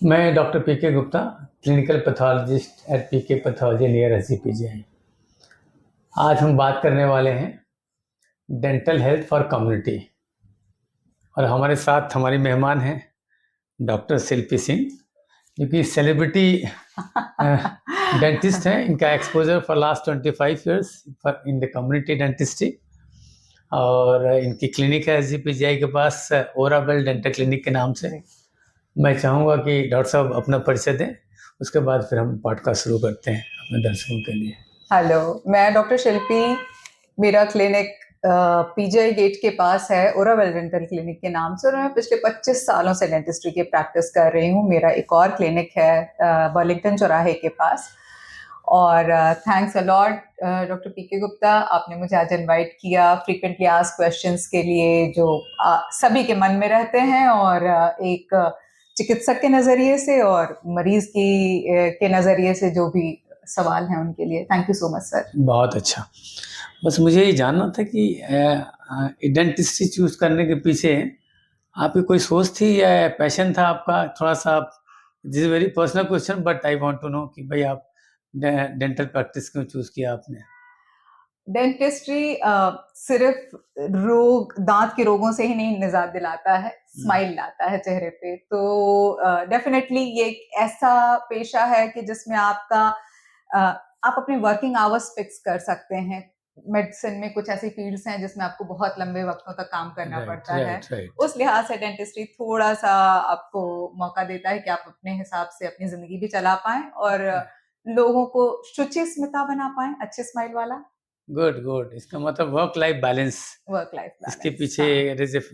मैं डॉक्टर पीके Gupta, clinical pathologist eight पीके pathology near SGPGI. आज हम बात करने वाले हैं डेंटल हेल्थ फॉर कम्युनिटी, और हमारे साथ हमारी मेहमान हैं डॉक्टर शिल्पी सिंह, जो कि सेलिब्रिटी डेंटिस्ट हैं। इनका exposure for last 25 years for in the community dentistry, और इनकी क्लिनिक है एसजीपीजीआई के पास, ओराबेल डेंटल क्लिनिक के नाम से। मैं चाहूँगा कि डॉक्टर साहब अपना परिचय दें, उसके बाद फिर हम पॉडकास्ट शुरू करते हैं अपने दर्शकों के लिए। हेलो, मैं डॉक्टर शिल्पी। मेरा क्लिनिक पीजीआई गेट के पास है, ओरावेल डेंटल क्लिनिक के नाम से, और मैं पिछले 25 सालों से डेंटिस्ट्री की प्रैक्टिस कर रही हूँ। मेरा एक और क्लिनिक है बर्लिंगटन चौराहे के पास। और थैंक्स अ लॉट डॉक्टर पीके गुप्ता, आपने मुझे आज इनवाइट किया फ्रीक्वेंटली आस्क्ड क्वेश्चंस के लिए, जो सभी के मन में रहते हैं, और एक चिकित्सक के नज़रिए से और मरीज के नज़रिए से जो भी सवाल हैं उनके लिए। Thank you so much sir. बहुत अच्छा। बस मुझे ये जानना था कि डेंटिस्ट्री चूज करने के पीछे आपकी कोई सोच थी या पैशन था आपका? थोड़ा सा आप, this is very personal question but I want to know कि भाई आप डेंटल प्रैक्टिस क्यों चूज किया आपने? डेंटिस्ट्री सिर्फ दांत के रोगों से ही नहीं निजात दिलाता है, स्माइल लाता है चेहरे पे। तो डेफिनेटली ये एक ऐसा पेशा है कि जिसमें आप अपने वर्किंग आवर्स फिक्स कर सकते हैं। मेडिसिन में कुछ ऐसी फील्ड्स हैं जिसमें आपको बहुत लंबे वक्तों तक काम करना पड़ता है। राइट। उस लिहाज से डेंटिस्ट्री थोड़ा सा आपको मौका देता है कि आप अपने हिसाब से अपनी जिंदगी भी चला पाएं और लोगों को शुचि स्मिता बना पाएं, अच्छे स्माइल वाला। गुड गुड, इसका मतलब work life balance. Work life इसके बैलेंस, पीछे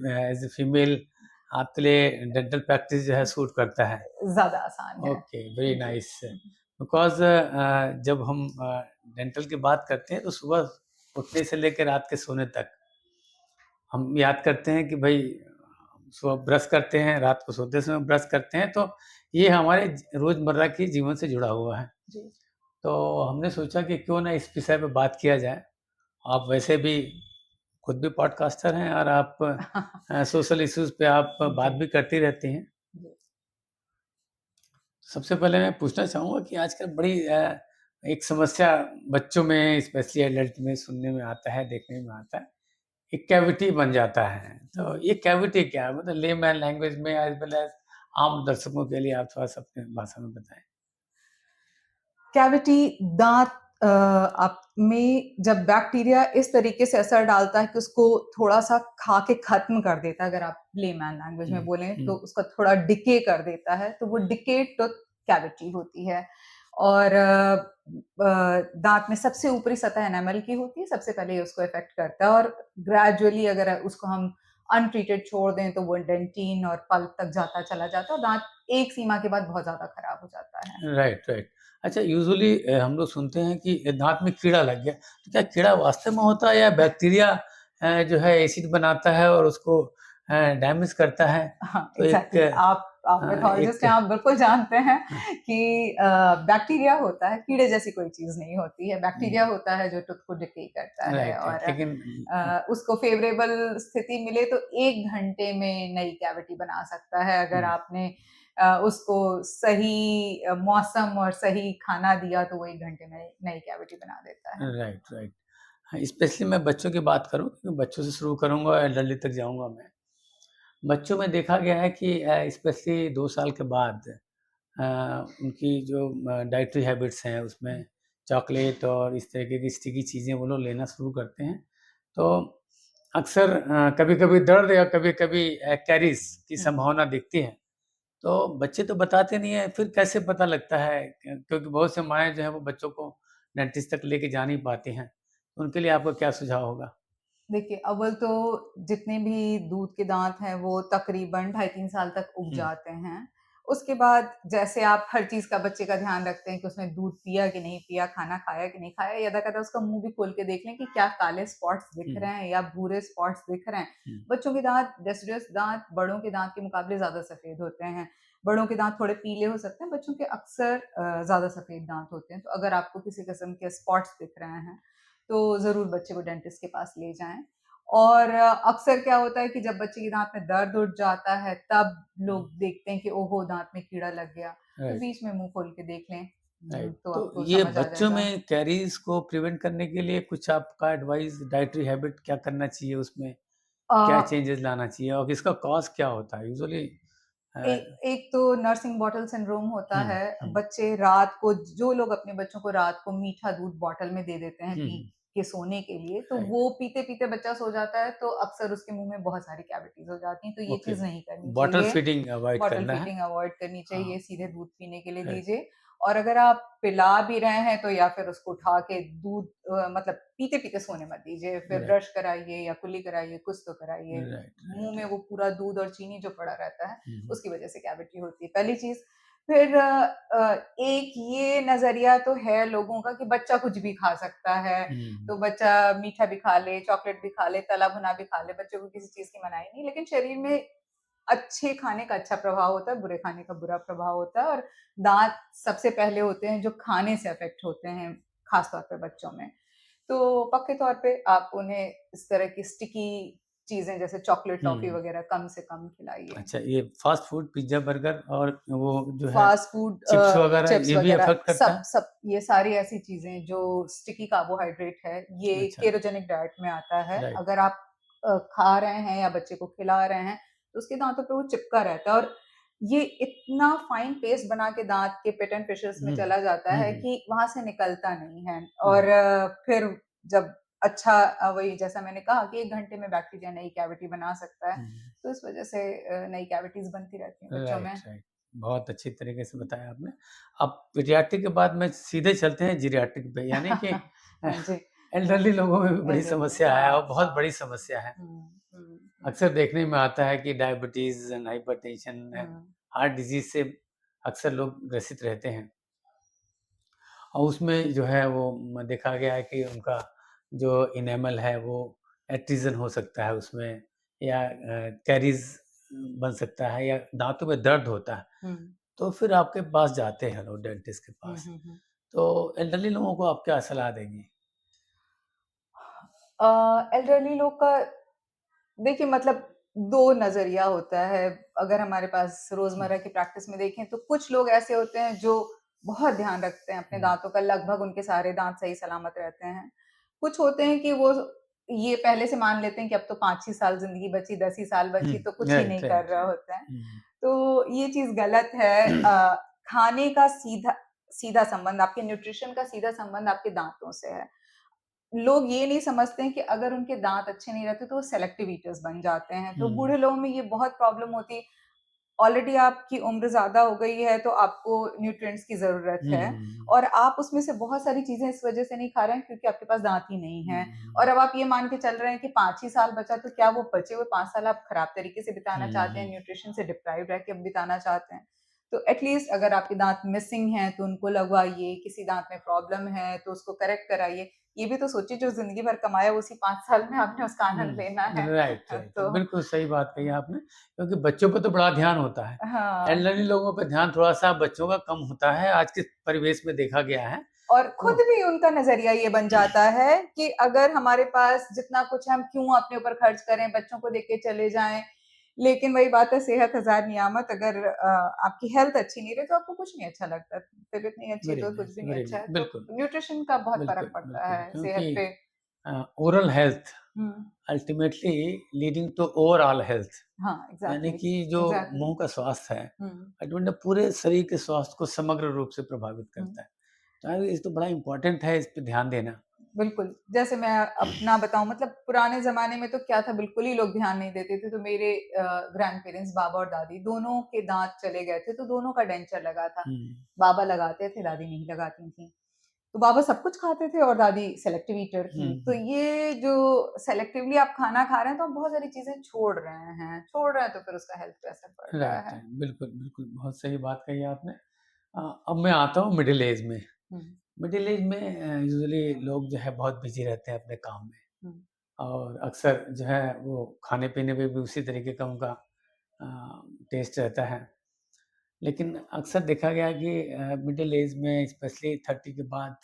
हाँ। एज ए फीमेल आपके लिए डेंटल प्रैक्टिस जो है सूट करता है। ज्यादा आसान है। ओके, वेरी जी। नाइस। बिकॉज जब हम डेंटल की बात करते हैं तो सुबह उठने से लेकर रात के सोने तक हम याद करते हैं कि भाई सुबह ब्रश करते हैं, रात को सोते समय ब्रश करते हैं, तो ये हमारे रोजमर्रा की जीवन से जुड़ा हुआ है। जी। तो हमने सोचा कि क्यों ना इस विषय पे बात किया जाए। आप वैसे भी खुद भी पॉडकास्टर हैं और आप सोशल इश्यूज पे आप बात भी करती रहती हैं। जी। सबसे पहले मैं पूछना चाहूँगा कि आजकल बड़ी एक समस्या बच्चों में, स्पेशली एडल्ट में सुनने में आता है, देखने में आता है, एक कैविटी बन जाता है। तो ये कैविटी क्या है? मतलब लेमैन लैंग्वेज में एज़ वेल एज़ आम दर्शकों के लिए आप थोड़ा-सा अपनी भाषा में बताएँ। कैविटी दांत आप में जब बैक्टीरिया इस तरीके से असर डालता है कि उसको थोड़ा सा खा के खत्म कर देता है, अगर आप लेमैन लैंग्वेज में बोलें तो उसका थोड़ा डिके कर देता है, तो वो डिके टूथ कैविटी होती है। और दांत में सबसे ऊपरी सतह एनामल की होती है, सबसे पहले ये उसको इफेक्ट करता है, और ग्रेजुअली अगर उसको हम अनट्रीटेड छोड़ दें तो वो डेंटिन और पल्प तक चला जाता है, और दांत एक सीमा के बाद बहुत ज्यादा खराब हो जाता है। Right, right. अच्छा, यूजुअली हम लोग सुनते हैं कि दाँत में कीड़ा लग गया, तो क्या कीड़ा वास्तव में होता है या बैक्टीरिया जो है एसिड बनाता है और उसको डैमेज करता है? हाँ, तो एग्ज़ैक्टली। आप पैथोलॉजिस्ट एक हैं, आप बिल्कुल जानते हैं कि बैक्टीरिया होता है, कीड़े जैसी कोई चीज़ नहीं होती है। बैक्टीरिया होता है जो टूथ को डिके करता है, राइट, और राइट, लेकिन उसको फ़ेवरेबल स्थिति मिले तो 1 घंटे में नई कैविटी बना सकता है, अगर आपने उसको सही मौसम और सही खाना दिया तो वो 1 घंटे में नई कैविटी बना देता है। Right, right. हाँ, स्पेशली मैं बच्चों की बात करूँ, क्योंकि बच्चों से शुरू करूँगा, एल्डरली तक जाऊँगा मैं। बच्चों में देखा गया है कि स्पेशली 2 साल के बाद अ, उनकी जो डाइटरी हैबिट्स हैं, उसमें चॉकलेट और इस तरीके की स्टिकी चीज़ें वो लोग लेना शुरू करते हैं। तो अक्सर कभी-कभी दर्द या कभी-कभी कैरीज़ की संभावना दिखती है। तो बच्चे तो बताते नहीं हैं, फिर कैसे पता लगता है? क्योंकि बहुत से माएँ जो हैं वो बच्चों को डेंटिस्ट तक लेके जा नहीं पाती हैं। उनके लिए आपका क्या सुझाव होगा? देखिए, अव्वल तो जितने भी दूध के दाँत हैं, वो तकरीबन ढाई 3 साल तक उग जाते हैं। उसके बाद जैसे आप हर चीज़ का बच्चे का ध्यान रखते हैं कि उसने दूध पिया कि नहीं पिया, खाना खाया कि नहीं खाया, यदा-कदा उसका मुँह भी खोल के देख लें कि क्या काले स्पॉट्स दिख रहे हैं या भूरे स्पॉट्स दिख रहे हैं। बच्चों के दाँत, डेसिडुअस दाँत बड़ों के दाँत के मुकाबले ज़्यादा सफ़ेद होते हैं। बड़ों के दाँत थोड़े पीले हो सकते हैं, बच्चों के अक्सर ज़्यादा सफ़ेद दाँत होते हैं। तो अगर आपको किसी किस्म के स्पॉट्स दिख रहे हैं, तो ज़रूर बच्चे को डेंटिस्ट के पास ले जाएँ। और अक्सर क्या होता है कि जब बच्चे के दाँत में दर्द उठ जाता है, तब लोग देखते हैं कि ओहो! दाँत में कीड़ा लग गया। तो राइट, बीच में मुँह खोल के देख लें, राइट। तो तो आपको ये समझ आ बच्चों जाएगा। में कैरीज़ को प्रिवेंट करने के लिए कुछ आपका एडवाइस डाइटरी हैबिट क्या करना चाहिए उसमें? अ, क्या चेंजेज़ लाना चाहिए और इसका कॉज़ क्या होता है? यूजुअली ए अ, एक तो नर्सिंग बॉटल सिंड्रोम होता हुँ, है। हुँ, बच्चे रात को जो लोग अपने बच्चों को रात को मीठा दूध बॉटल में दे देते हैं हुँ, पी हुँ, के सोने के लिए, तो राइट, वो पीते-पीते बच्चा सो जाता है, तो अक्सर उसके मुँह में बहुत सारी कैविटीज़ हो जाती हैं, तो ये ओके। चीज़ नहीं करनी बॉटल चाहिए। फीडिंग अवॉइड बॉटल करना है। फीडिंग अवॉइड करनी हाँ, चाहिए, सीधे दूध पीने के लिए राइट, दीजिए। और अगर आप पिला भी रहे हैं तो या फिर उसको उठा के दूध मतलब पीते-पीते सोने मत दीजिए, फिर राइट, ब्रश कराइए या कुल्ली कराइए, कुछ तो कराइए। राइट, मुँह राइट, में राइट। वो पूरा दूध और चीनी जो पड़ा रहता है, हुँ, हुँ, उसकी वजह से कैविटी होती है, पहली चीज़। फिर एक ये नज़रिया तो है लोगों का कि बच्चा कुछ भी खा सकता है, हुँ, तो बच्चा मीठा भी खा ले, चॉकलेट भी खा ले, तला-भुना भी खा ले, बच्चों को किसी चीज़ की मनाही नहीं। लेकिन शरीर में अच्छे खाने का अच्छा प्रभाव होता है, बुरे खाने का बुरा प्रभाव होता है और दाँत सबसे पहले होते हैं जो खाने से अफ़ेक्ट होते हैं, ख़ास तौर पे बच्चों में। तो पक्के तौर पे आप उन्हें इस तरह की स्टिकी चीज़ें जैसे चॉकलेट, टॉफ़ी हुँ। वग़ैरह कम से कम खिलाइए। अच्छा, ये फ़ास्ट फ़ूड, पिज़्ज़ा, बर्गर और वो जो है फ़ास्ट फ़ूड चिप्स वग़ैरह चिप्स ये भी वग़ैरह अफ़ेक्ट करता सब है? सब ये सारी ऐसी चीज़ें जो स्टिकी कार्बोहाइड्रेट है, ये अच्छा, केटोजेनिक डाइट में आता है। राइट। अगर आप खा रहे हैं या बच्चे को खिला रहे हैं, तो उसके दाँतों पे वो चिपका रहता है और ये इतना फाइन पेस्ट बना के दाँत के पिट एंड फिशर्स में हुँ, चला जाता हुँ, है हुँ, कि वहाँ से निकलता नहीं है और राइट। फिर जब अच्छा वही जैसा मैंने कहा कि 1 घंटे में बैक्टीरिया नई कैविटी बना सकता है, हुँ, तो इस वज़ह से नई कैविटीज़ बनती रहती हैं बच्चों राइट, में। राइट। बहुत अच्छी तरीके से बताया आपने। अब पीडियाट्रिक के बाद में सीधे चलते हैं जीरियाट्रिक पे, यानी कि हाँ जी, हाँ, एल्डरली लोगों में भी बड़ी एल्डरली समस्या है और हाँ, बहुत हाँ। बड़ी समस्या है। हुँ, हुँ, हुँ, अक्सर देखने में आता है कि diabetes and hypertension and hmm, heart disease से अक्सर लोग ग्रसित रहते हैं। और उसमें जो है वो देखा गया है कि उनका जो इनेमल है वो एट्रिज़न हो सकता है उसमें या कैरीज़ बन सकता है या दाँतों में दर्द होता है। हुँ, तो फिर आपके पास जाते हैं लोग डेंटिस्ट के हुँ, पास। हुँ, हुँ। तो एल्डरली लोगों को आप क्या सलाह देंगी? एल्डरली लोग का देखिए मतलब 2 नज़रिया होता है। अगर हमारे पास हुँ, रोज़मर्रा की प्रैक्टिस में देखें तो कुछ लोग ऐसे होते हैं जो बहुत ध्यान रखते हैं अपने हुँ, दाँतों का, लगभग उनके सारे दाँत सही सलामत रहते हैं। कुछ होते हैं कि वो ये पहले से मान लेते हैं कि अब तो 5 ही साल ज़िंदगी बची, 10 ही साल हुँ, बची तो कुछ ही राइट, नहीं कर राइट, रहे राइट। होते हैं। हुँ, तो ये चीज़ गलत है। खाने का सीधा सीधा संबंध आपके न्यूट्रिशन का सीधा संबंध आपके दाँतों से है। लोग ये नहीं समझते हैं कि अगर उनके दाँत अच्छे नहीं रहते तो वो सेलेक्टिव ईटर्स बन जाते हैं। तो हुँ, बूढ़े लोगों में ये बहुत प्रॉब्लम होती है। ऑलरेडी आपकी उम्र ज़्यादा हो गई है तो आपको न्यूट्रिएंट्स की ज़रूरत हुँ, है हुँ, और आप उसमें से बहुत सारी चीज़ें इस वज़ह से नहीं खा रहे हैं क्योंकि आपके पास दाँत ही नहीं हुँ, हैं। हुँ, और अब आप ये मान के चल रहे हैं कि 5 ही साल बचा तो क्या वो बचे हुए 5 साल आप खराब तरीके से बिताना हुँ, चाहते हैं, हुँ, न्यूट्रिशन से डिप्राइव्ड रह के बिताना चाहते हैं? तो एट लीस्ट अगर आपके दाँत मिसिंग हैं तो उनको लगवाइए, किसी दाँत में प्रॉब्लम है तो उसको करेक्ट कराइए। ये भी तो सोचिए जो ज़िंदगी भर कमाया उसी 5 साल में आपने उसका आनंद लेना हुँ, है। Right, right. तो बिल्कुल सही बात कही आपने, क्योंकि बच्चों पे तो बड़ा ध्यान होता है। हाँ। एल्डरली लोगों पे ध्यान थोड़ा-सा बच्चों का कम होता है, आज के परिवेश में देखा गया है। और खुद तो भी उनका नज़रिया ये बन जाता है कि अगर हमारे पास जितना कुछ है हम क्यों अपने ऊपर खर्च करें, बच्चों को देके चले जाएँ। लेकिन वही बात है सेहत हज़ार नियामत अगर आपकी हेल्थ अच्छी नहीं रही तो आपको कुछ नहीं अच्छा लगता। तबीयत नहीं अच्छी तो कुछ भी नहीं वेरी अच्छा नाइस, है। तो बिल्कुल, न्यूट्रिशन का बहुत फ़र्क बिल्कुल, पड़ता बिल्कुल, है क्योंकि सेहत पे। ओरल हेल्थ हुँ। Ultimately leading to overall health, हाँ, यानी एग्ज़ैक्टली, कि जो एग्ज़ैक्टली। मुँह का स्वास्थ्य है, हुँ, अल्टीमेटली पूरे शरीर के स्वास्थ्य को समग्र रूप से प्रभावित हुँ। करता है। तो ये तो बड़ा इम्पोर्टेंट है इस पे ध्यान देना। बिल्कुल, जैसे मैं अपना बताऊँ मतलब पुराने ज़माने में तो क्या था बिल्कुल ही लोग ध्यान नहीं देते थे, तो मेरे ग्रैंडपेरेंट्स बाबा और दादी दोनों के दाँत चले गए थे, तो दोनों का डेंचर लगा था। हुँ, बाबा लगाते थे, दादी नहीं लगाती थीं। तो बाबा सब कुछ खाते थे और दादी सेलेक्टिव ईटर हुँ, थीं। तो हुँ। ये जो सेलेक्टिवली आप खाना खा रहे हैं, तो आप बहुत सारी चीज़ें छोड़ रहे हैं तो फिर उसका हेल्थ पे असर पड़ रहा राइट, है। राइट। बिल्कुल, बिल्कुल, बहुत सही बात कही आपने। अब मैं आता हूँ मिडल ऐज में। हुँ, मिडल ऐज में यूजुअली लोग जो है बहुत बिज़ी रहते हैं अपने काम में हुँ, और अक्सर जो है वो खाने-पीने में भी उसी तरीके का उनका अ, टेस्ट रहता है। लेकिन अक्सर देखा गया है कि मिडल ऐज में स्पेशली 30 के बाद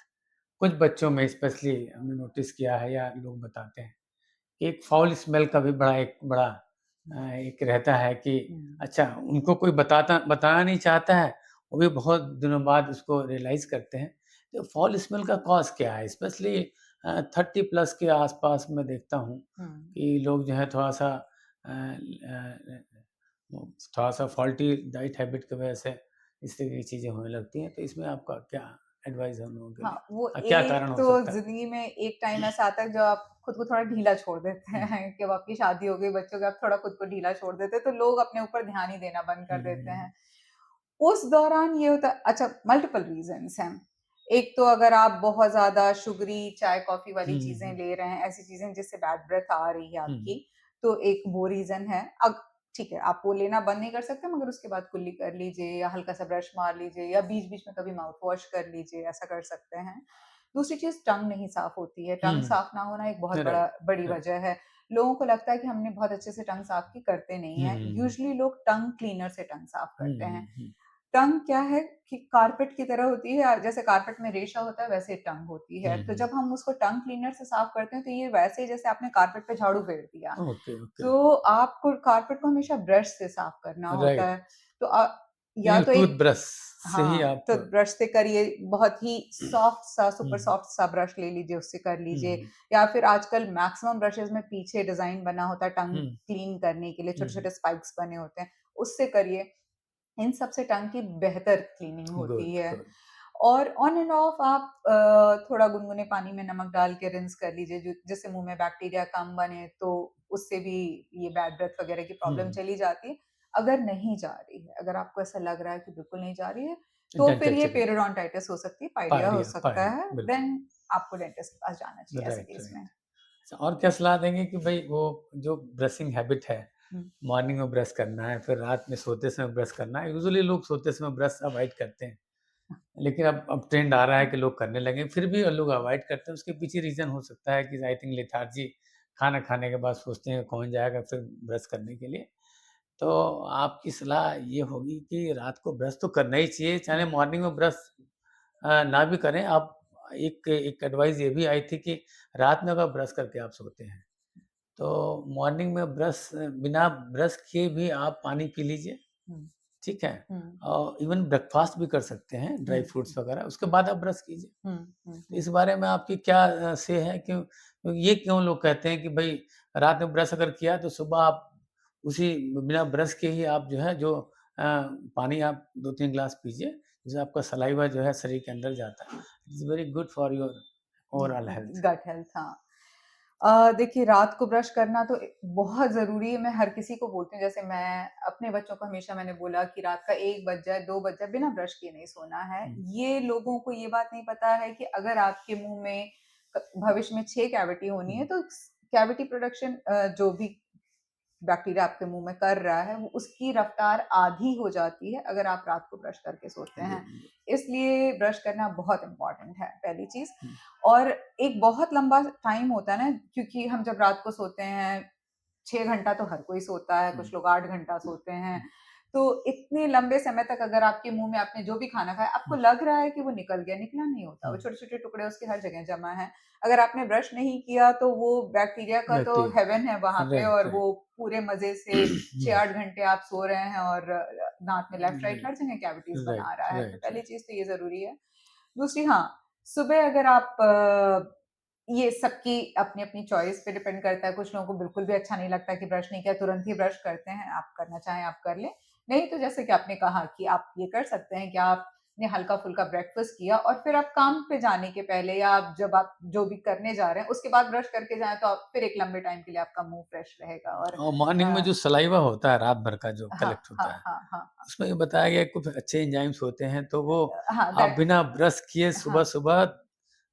कुछ बच्चों में स्पेशली हमने नोटिस किया है या लोग बताते हैं कि एक फाउल स्मेल का भी बड़ा एक रहता है कि अच्छा उनको कोई बताना नहीं चाहता है, वो भी बहुत दिनों बाद उसको रियलाइज़ करते हैं। तो फाउल स्मेल का कॉज़ क्या है? स्पेशली 30 प्लस के आस-पास मैं देखता हूँ कि लोग जो है थोड़ा-सा थोड़ा-सा फॉल्टी डाइट हैबिट की वजह से इस तरह की चीज़ें होने लगती हैं। तो इसमें आपका क्या एडवाइस है उन लोगों के लिए? हाँ, वो क्या कारण एक हो तो सकता है? ज़िंदगी में एक टाइम ऐसा आता है जब आप खुद को थोड़ा ढीला छोड़ देते हुँ। हैं कि अब आपकी शादी हो गई, बच्चों के आप थोड़ा खुद को ढीला छोड़ देते हैं, तो लोग अपने ऊपर ध्यान ही देना बंद कर हुँ, देते हुँ, हैं। उस दौरान ये होता अच्छा मल्टीपल रीज़न्स हैं। एक तो अगर आप बहुत ज़्यादा शुगरी चाय-कॉफ़ी वाली हुँ, चीज़ें हुँ, ले रहे हैं, ऐसी चीज़ें जिससे बैड ब्रेथ आ रही है हुँ, आपकी, तो एक वो रीज़न है। अब ठीक है, आप वो लेना बंद नहीं कर सकते मगर उसके बाद कुल्ली कर लीजिए या हल्का-सा ब्रश मार लीजिए या बीच-बीच में कभी माउथ वॉश कर लीजिए, ऐसा कर सकते हैं। दूसरी चीज़ टंग नहीं साफ़ होती है, टंग हुँ, साफ़ ना होना एक बहुत राइट, बड़ी राइट। वजह है। लोगों को लगता है कि हमने बहुत अच्छे से टंग साफ़ की, करते नहीं हुँ, हैं। हुँ, यूजुअली लोग टंग क्लीनर से टंग साफ़ हुँ, करते हैं। हुँ, हुँ, टंग क्या है कि कारपेट की तरह होती है, जैसे कारपेट में रेशा होता है वैसे टंग होती है। हुँ, तो हुँ। जब हम उसको टंग क्लीनर से साफ करते हैं तो ये वैसे ही जैसे आपने कारपेट पे झाड़ू फेर दिया। Okay, okay. तो आपको कारपेट को हमेशा ब्रश से साफ करना होता राइट, है। तो या यानी तो एक टूथब्रश से ही हाँ, आप तो ब्रश से करिए, बहुत ही सॉफ्ट सा, हुँ, सुपर सॉफ्ट सा ब्रश ले लीजिए, उससे कर हुँ, लीजिए। हुँ, या फिर आजकल मैक्सिमम ब्रशेज़ में पीछे डिज़ाइन बना होता है टंग हुँ, क्लीन करने के लिए, हुँ, छोटे-छोटे स्पाइक्स बने होते हैं, उससे करिए। इन सब से टंग की बेहतर क्लीनिंग होती गुड, है। गुड। और ऑन एंड ऑफ आप थोड़ा गुनगुने पानी में नमक डाल के रिंस कर लीजिए, जिससे मुँह में बैक्टीरिया कम बने, तो उससे भी ये बैड ब्रेथ वगैरह की प्रॉब्लम हुँ, चली जाती है। अगर नहीं जा रही है, अगर आपको ऐसा लग रहा है कि बिल्कुल नहीं जा रही है, तो फिर डेंटल ये चेकअप, पेरियोडोंटाइटिस हो सकती है, पाइलिया हो पायरिया सकता पायरिया, है, बिल्कुल। देन आपको डेंटिस्ट के पास जाना चाहिए ऐसे राइट, केस राइट। में। अच्छा और क्या सलाह देंगे कि भई वो जो ब्रशिंग हैबिट है, हुँ, मॉर्निंग में ब्रश करना है, फिर रात में सोते समय ब्रश करना है। यूजुअली लोग सोते समय ब्रश अवॉइड करते हैं, लेकिन अब ट्रेंड आ रहा है कि लोग करने लगे हैं, फिर भी लोग अवॉइड करते हैं। उसके पीछे रीज़न हो सकता है कि आई थिंक लेथार्जी, खाना खाने के बाद सोचते हैं कौन जाएगा फिर ब्रश करने के लिए। तो आपकी सलाह ये होगी कि रात को ब्रश तो करना ही चाहिए, चाहे हुँ, मॉर्निंग में ब्रश ना भी करें आप। एक एक एडवाइस ये भी आई थी कि रात में अगर ब्रश करके आप सोते हैं, तो मॉर्निंग में बिना ब्रश किए भी आप पानी पी लीजिए, हुँ, ठीक है? हुँ, और इवन ब्रेकफ़ास्ट भी कर सकते हैं, ड्राई हुँ, फ्रूट्स वगैरह, उसके बाद आप ब्रश कीजिए। हुँ, हुँ, तो हुँ, इस बारे में आपकी क्या से है ये क्यों लोग कहते हैं कि भई रात में ब्रश अगर किया तो सुबह आप उसी बिना ब्रश के ही आप जो है पानी आप 2-3 ग्लास पीजिए, जिससे आपका सलाइवा जो है शरीर के अंदर जाता है। It's very good for your overall health. Gut health हाँ। देखिए रात को ब्रश करना तो बहुत ज़रूरी है, मैं हर किसी को बोलती हूँ, जैसे मैं अपने बच्चों को हमेशा मैंने बोला कि रात का 1 बज जाए, 2 बज जाए, बिना ब्रश किए नहीं सोना है। हुँ, ये लोगों को ये बात नहीं पता है कि अगर आपके मुँह में भविष्य में 6 कैविटी होनी है, हुँ, तो कैविटी प्रोडक्शन जो भी बैक्टीरिया आपके मुँह में कर रहा है, वो उसकी रफ्तार आधी हो जाती है अगर आप रात को ब्रश करके सोते हैं। Good, good. इसलिए ब्रश करना बहुत इम्पोर्टेंट है, पहली चीज़। हुँ, और एक बहुत लंबा टाइम होता है ना, क्योंकि हम जब रात को सोते हैं, 6 घंटा तो हर कोई सोता है, हुँ, कुछ लोग 8 घंटा सोते हैं। हुँ, तो इतने लंबे समय तक अगर आपके मुँह में आपने जो भी खाना खाया, आपको हुँ, लग रहा है कि वो निकल गया, निकला नहीं होता, हुँ, वो छोटे-छोटे टुकड़े उसके हर जगह जमा हैं। अगर आपने ब्रश नहीं किया तो वो बैक्टीरिया का तो बैक्टीरिया, हेवन है वहाँ पे, राइट, और राइट। वो पूरे मज़े से हुँ, 6-8 घंटे आप सो रहे हैं और दाँत में लेफ्ट राइट राइट, हर जगह कैविटीज़ बना राइट, रहा है। तो राइट, पहली राइट। चीज़ तो ये ज़रूरी है। दूसरी हाँ, सुबह अगर आप ये सबकी अपनी-अपनी चॉइस पे डिपेंड करता है, कुछ लोगों को बिल्कुल भी अच्छा नहीं लगता कि ब्रश नहीं किया, तुरंत ही ब्रश करते हैं, आप करना चाहें आप कर लें। नहीं तो जैसे कि आपने कहा कि आप ये कर सकते हैं कि आपने हल्का-फुल्का ब्रेकफ़ास्ट किया और फिर आप काम पे जाने के पहले या जब आप जो भी करने जा रहे हैं, उसके बाद ब्रश करके जाएँ तो आप फिर एक लंबे टाइम के लिए आपका मुँह फ्रेश रहेगा और और मॉर्निंग में जो सलाइवा होता है रात भर का जो हाँ, कलेक्ट हाँ, होता है, हाँ, हाँ, हाँ। उसमें ये बताया गया है कुछ अच्छे एंजाइम्स होते हैं, तो वो हाँ, आप दैट बिना ब्रश किए हाँ, सुबह-सुबह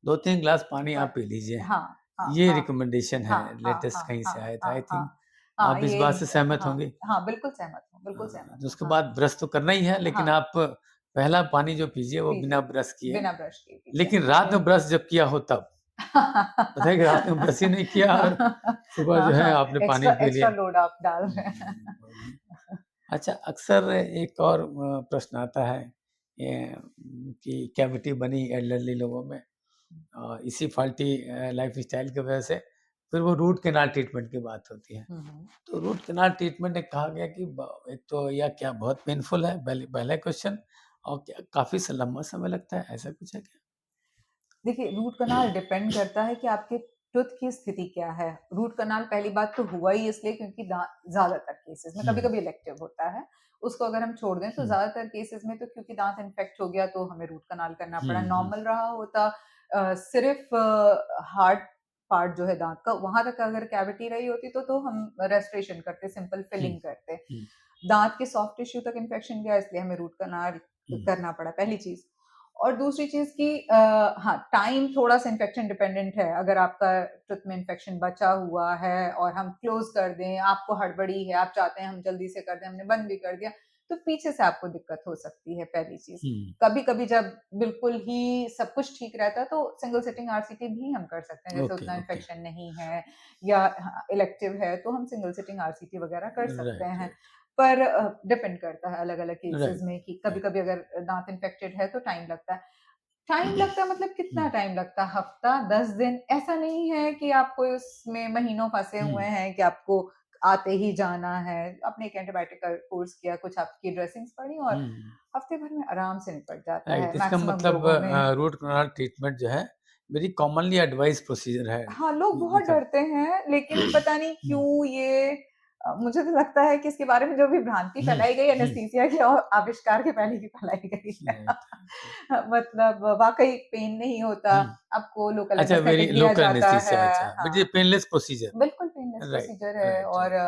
2-3 ग्लास पानी पर आप पी लीजिए। हाँ, हाँ, ये हाँ। रिकमेंडेशन है, हाँ, हाँ, लेटेस्ट हाँ, कहीं से हाँ, आया था आई हाँ, हाँ। थिंक। हाँ, आप इस बात से सहमत हाँ, होंगे? हाँ, बिल्कुल सहमत तो हूँ, उसके हाँ, बाद ब्रश तो करना ही है, लेकिन हाँ, आप पहला पानी जो पीजिए वो बिना पीजिए, ब्रश किए, बिना ब्रश किए पीजिए। लेकिन रात में ब्रश जब किया हो तब। बताइए कि रात में ब्रश ही नहीं किया और सुबह जो हाँ, है हाँ, आपने पानी एक्स्ट्रा पी लिया। एक्स्ट्रा लोड आप डाल रहे हैं। अच्छा, अक्सर एक और प्रश्न आता है कि कैविटी बनी एल्डरली लोगों में इसी फ़ाल्टी लाइफ़स्टाइल की वजह से, फिर वो रूट कैनाल ट्रीटमेंट की बात होती है। हम्म। तो रूट कैनाल ट्रीटमेंट एक कहा गया कि एक तो यह क्या बहुत पेनफुल है, पहला क्वेश्चन, और क्या काफ़ी लंबा समय लगता है, ऐसा कुछ है क्या? देखिए, रूट कनाल डिपेंड करता है कि आपके टूथ की स्थिति क्या है। रूट कनाल पहली बात तो हुआ ही इसलिए क्योंकि दांत ज्यादातर केसेस में, कभी हुँ, कभी इलेक्टिव होता है, उसको अगर हम छोड़ दें तो हुँ, ज्यादातर केसेस में तो क्योंकि दांत इन्फेक्ट हो गया तो हमें रूट कनाल करना हुँ, पड़ा। हुँ, नॉर्मल रहा होता सिर्फ हार्ड पार्ट जो है दांत का, वहां तक अगर कैविटी रही होती तो हम रेस्टोरेशन करते, सिंपल हुँ, फिलिंग करते। हुँ, दांत के सॉफ्ट टिश्यू तक इन्फेक्शन गया इसलिए हमें रूट कनाल हुँ, करना पड़ा, पहली चीज। और दूसरी चीज कि हाँ, टाइम थोड़ा सा इन्फेक्शन डिपेंडेंट है। अगर आपका टूथ में इन्फेक्शन बचा हुआ है और हम क्लोज कर दें, आपको हड़बड़ी है, आप चाहते हैं हम जल्दी से कर दें, हमने बंद भी कर दिया, तो पीछे से आपको दिक्कत हो सकती है, पहली चीज। हुँ, कभी कभी जब बिल्कुल ही सब कुछ ठीक रहता है तो सिंगल सिटिंग आरसीटी भी हम कर सकते हैं, जैसे ओके, उतना ओके, इन्फेक्शन नहीं है या इलेक्टिव है तो हम सिंगल सिटिंग आरसीटी वगैरह कर सकते राइट, हैं। राइट, पर डिपेंड करता है अलग अलग केसेस राइट, में कि कभी राइट, कभी अगर दांत इन्फेक्टेड है तो टाइम लगता है। टाइम लगता है मतलब कितना हुँ, टाइम लगता है? हफ्ता, 10 दिन? ऐसा नहीं है कि आपको इसमें महीनों फँसे हुँ, हुए हैं कि आपको आते ही जाना है। आपने एक एंटीबायोटिक का कोर्स किया, कुछ आपकी ड्रेसिंग्स पड़ी और हुँ, हफ्ते भर में आराम से निपट जाता है, राइट, इसका मैक्सिमम मतलब लोगों में। रूट कैनाल ट्रीटमेंट जो है, वेरी कॉमनली एडवाइस्ड प्रोसीजर है, हाँ, लोग ये बहुत लिखा। डरते हैं, लेकिन पता नहीं हुँ, क्यों ये मुझे तो लगता है कि इसके बारे में जो भी भ्रांति हुँ, फैलाई गई हुँ, एनेस्थीसिया के आविष्कार के पहले की फैलाई गई है। राइट, राइट, मतलब वाक़ई पेन नहीं होता, हुँ, आपको लोकल अच्छा, वेरी एनेस्थेटिक दिया लोकल जाता एनेस्थीसिया, है। अच्छा, बट ये हाँ। पेनलेस प्रोसीजर, बिल्कुल पेनलेस राइट, प्रोसीजर है राइट, और राइट,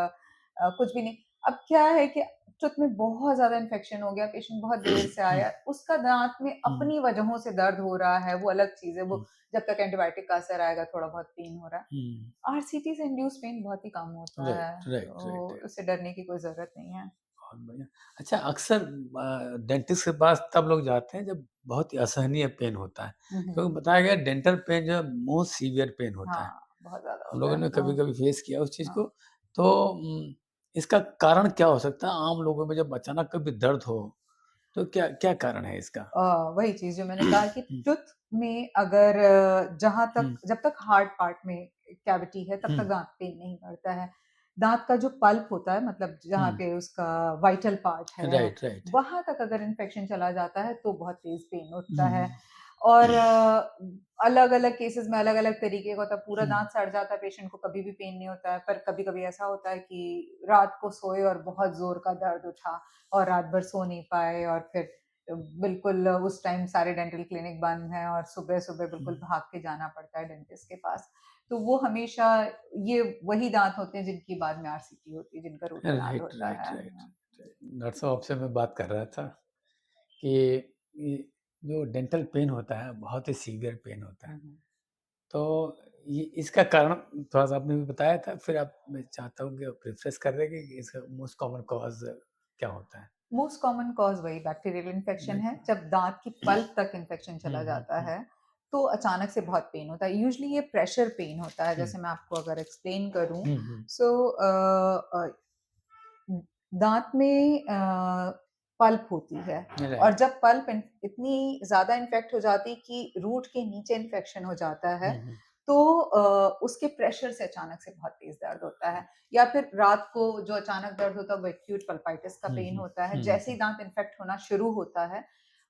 कुछ भी नहीं। अब क्या है कि टूथ में बहुत ज़्यादा इन्फेक्शन हो गया, पेशेंट बहुत देर से हुँ, आया, उसका दाँत में हुँ, अपनी वजहों से दर्द हो रहा है, वो अलग चीज़ है, हुँ, वो जब तक एंटीबायोटिक का असर आएगा थोड़ा बहुत पेन हो रहा है। हुँ, आरसीटी से इंड्यूस्ड पेन बहुत ही कम होता राइट, है, राइट, राइट, तो उससे डरने की कोई ज़रूरत नहीं है। बहुत बढ़िया। अच्छा, अक्सर डेंटिस्ट के पास तब लोग जाते हैं जब बहुत ही असहनीय पेन होता है, हुँ, क्योंकि हुँ। बताया गया है डेंटल पेन जो है मोस्ट सीवियर पेन होता है। हाँ, बहुत ज़्यादा हम होता लोगों है। ने कभी-कभी फेस किया उस चीज़ को, हाँ। तो इसका कारण क्या हो सकता है? आम लोगों में जब अचानक कभी दर्द हो, तो क्या क्या कारण है इसका? अ, वही चीज़ जो मैंने कहा कि हुँ, टूथ में अगर जहाँ हुँ, तक जब तक हार्ड पार्ट में कैविटी है तब हुँ, तक दाँत पेन नहीं करता है। दाँत का जो पल्प होता है मतलब हुँ, जहाँ पे उसका वाइटल पार्ट है, राइट, राइट। वहाँ तक अगर इन्फेक्शन चला जाता है तो बहुत तेज़ पेन उठता हुँ, है। और अलग-अलग केसेज़ में अलग-अलग तरीके का होता है। पूरा हुँ, दाँत सड़ जाता है, पेशेंट को कभी भी पेन नहीं होता है, पर कभी-कभी ऐसा होता है कि रात को सोए और बहुत ज़ोर का दर्द उठा और रात भर सो नहीं पाए और फिर बिल्कुल उस टाइम सारे डेंटल क्लिनिक बंद हैं और सुबह-सुबह हुँ, बिल्कुल भाग के जाना पड़ता है डेंटिस्ट के पास। तो वो हमेशा ये वही दाँत होते हैं जिनकी बाद में आरसीटी होती है, जिनका रूट कनाल राइट, होता राइट, है। Right, right. डॉक्टर साहब आपसे मैं बात कर रहा था कि ये जो डेंटल पेन होता है, बहुत ही सीवियर पेन होता है। हुँ, हुँ। तो ये इसका कारण थोड़ा-सा आपने भी बताया था, फिर आप मैं चाहता हूँ कि आप रिफ्रेश कर दें कि इसका मोस्ट कॉमन कॉज़ क्या होता है? मोस्ट कॉमन कॉज़ वही बैक्टीरियल इन्फेक्शन राइट। है। जब दाँत की पल्प तक इन्फेक्शन हुँ, चला हुँ, जाता हुँ, है, तो अचानक से बहुत पेन होता है। यूजुअली ये प्रेशर पेन होता है, हुँ, जैसे मैं आपको अगर एक्सप्लेन करूँ, हुँ, हुँ, सो दाँत में पल्प होती है और राइट। जब पल्प इतनी ज़्यादा इन्फेक्ट हो जाती कि रूट के नीचे इन्फेक्शन हो जाता है, हुँ, हुँ, तो उसके प्रेशर से अचानक से बहुत तेज़ दर्द होता है। या फिर रात को जो अचानक दर्द होता है वो एक्यूट पल्पाइटिस का हुँ, पेन हुँ, होता है। हुँ, जैसे हुँ, ही दाँत इन्फेक्ट होना शुरू होता है,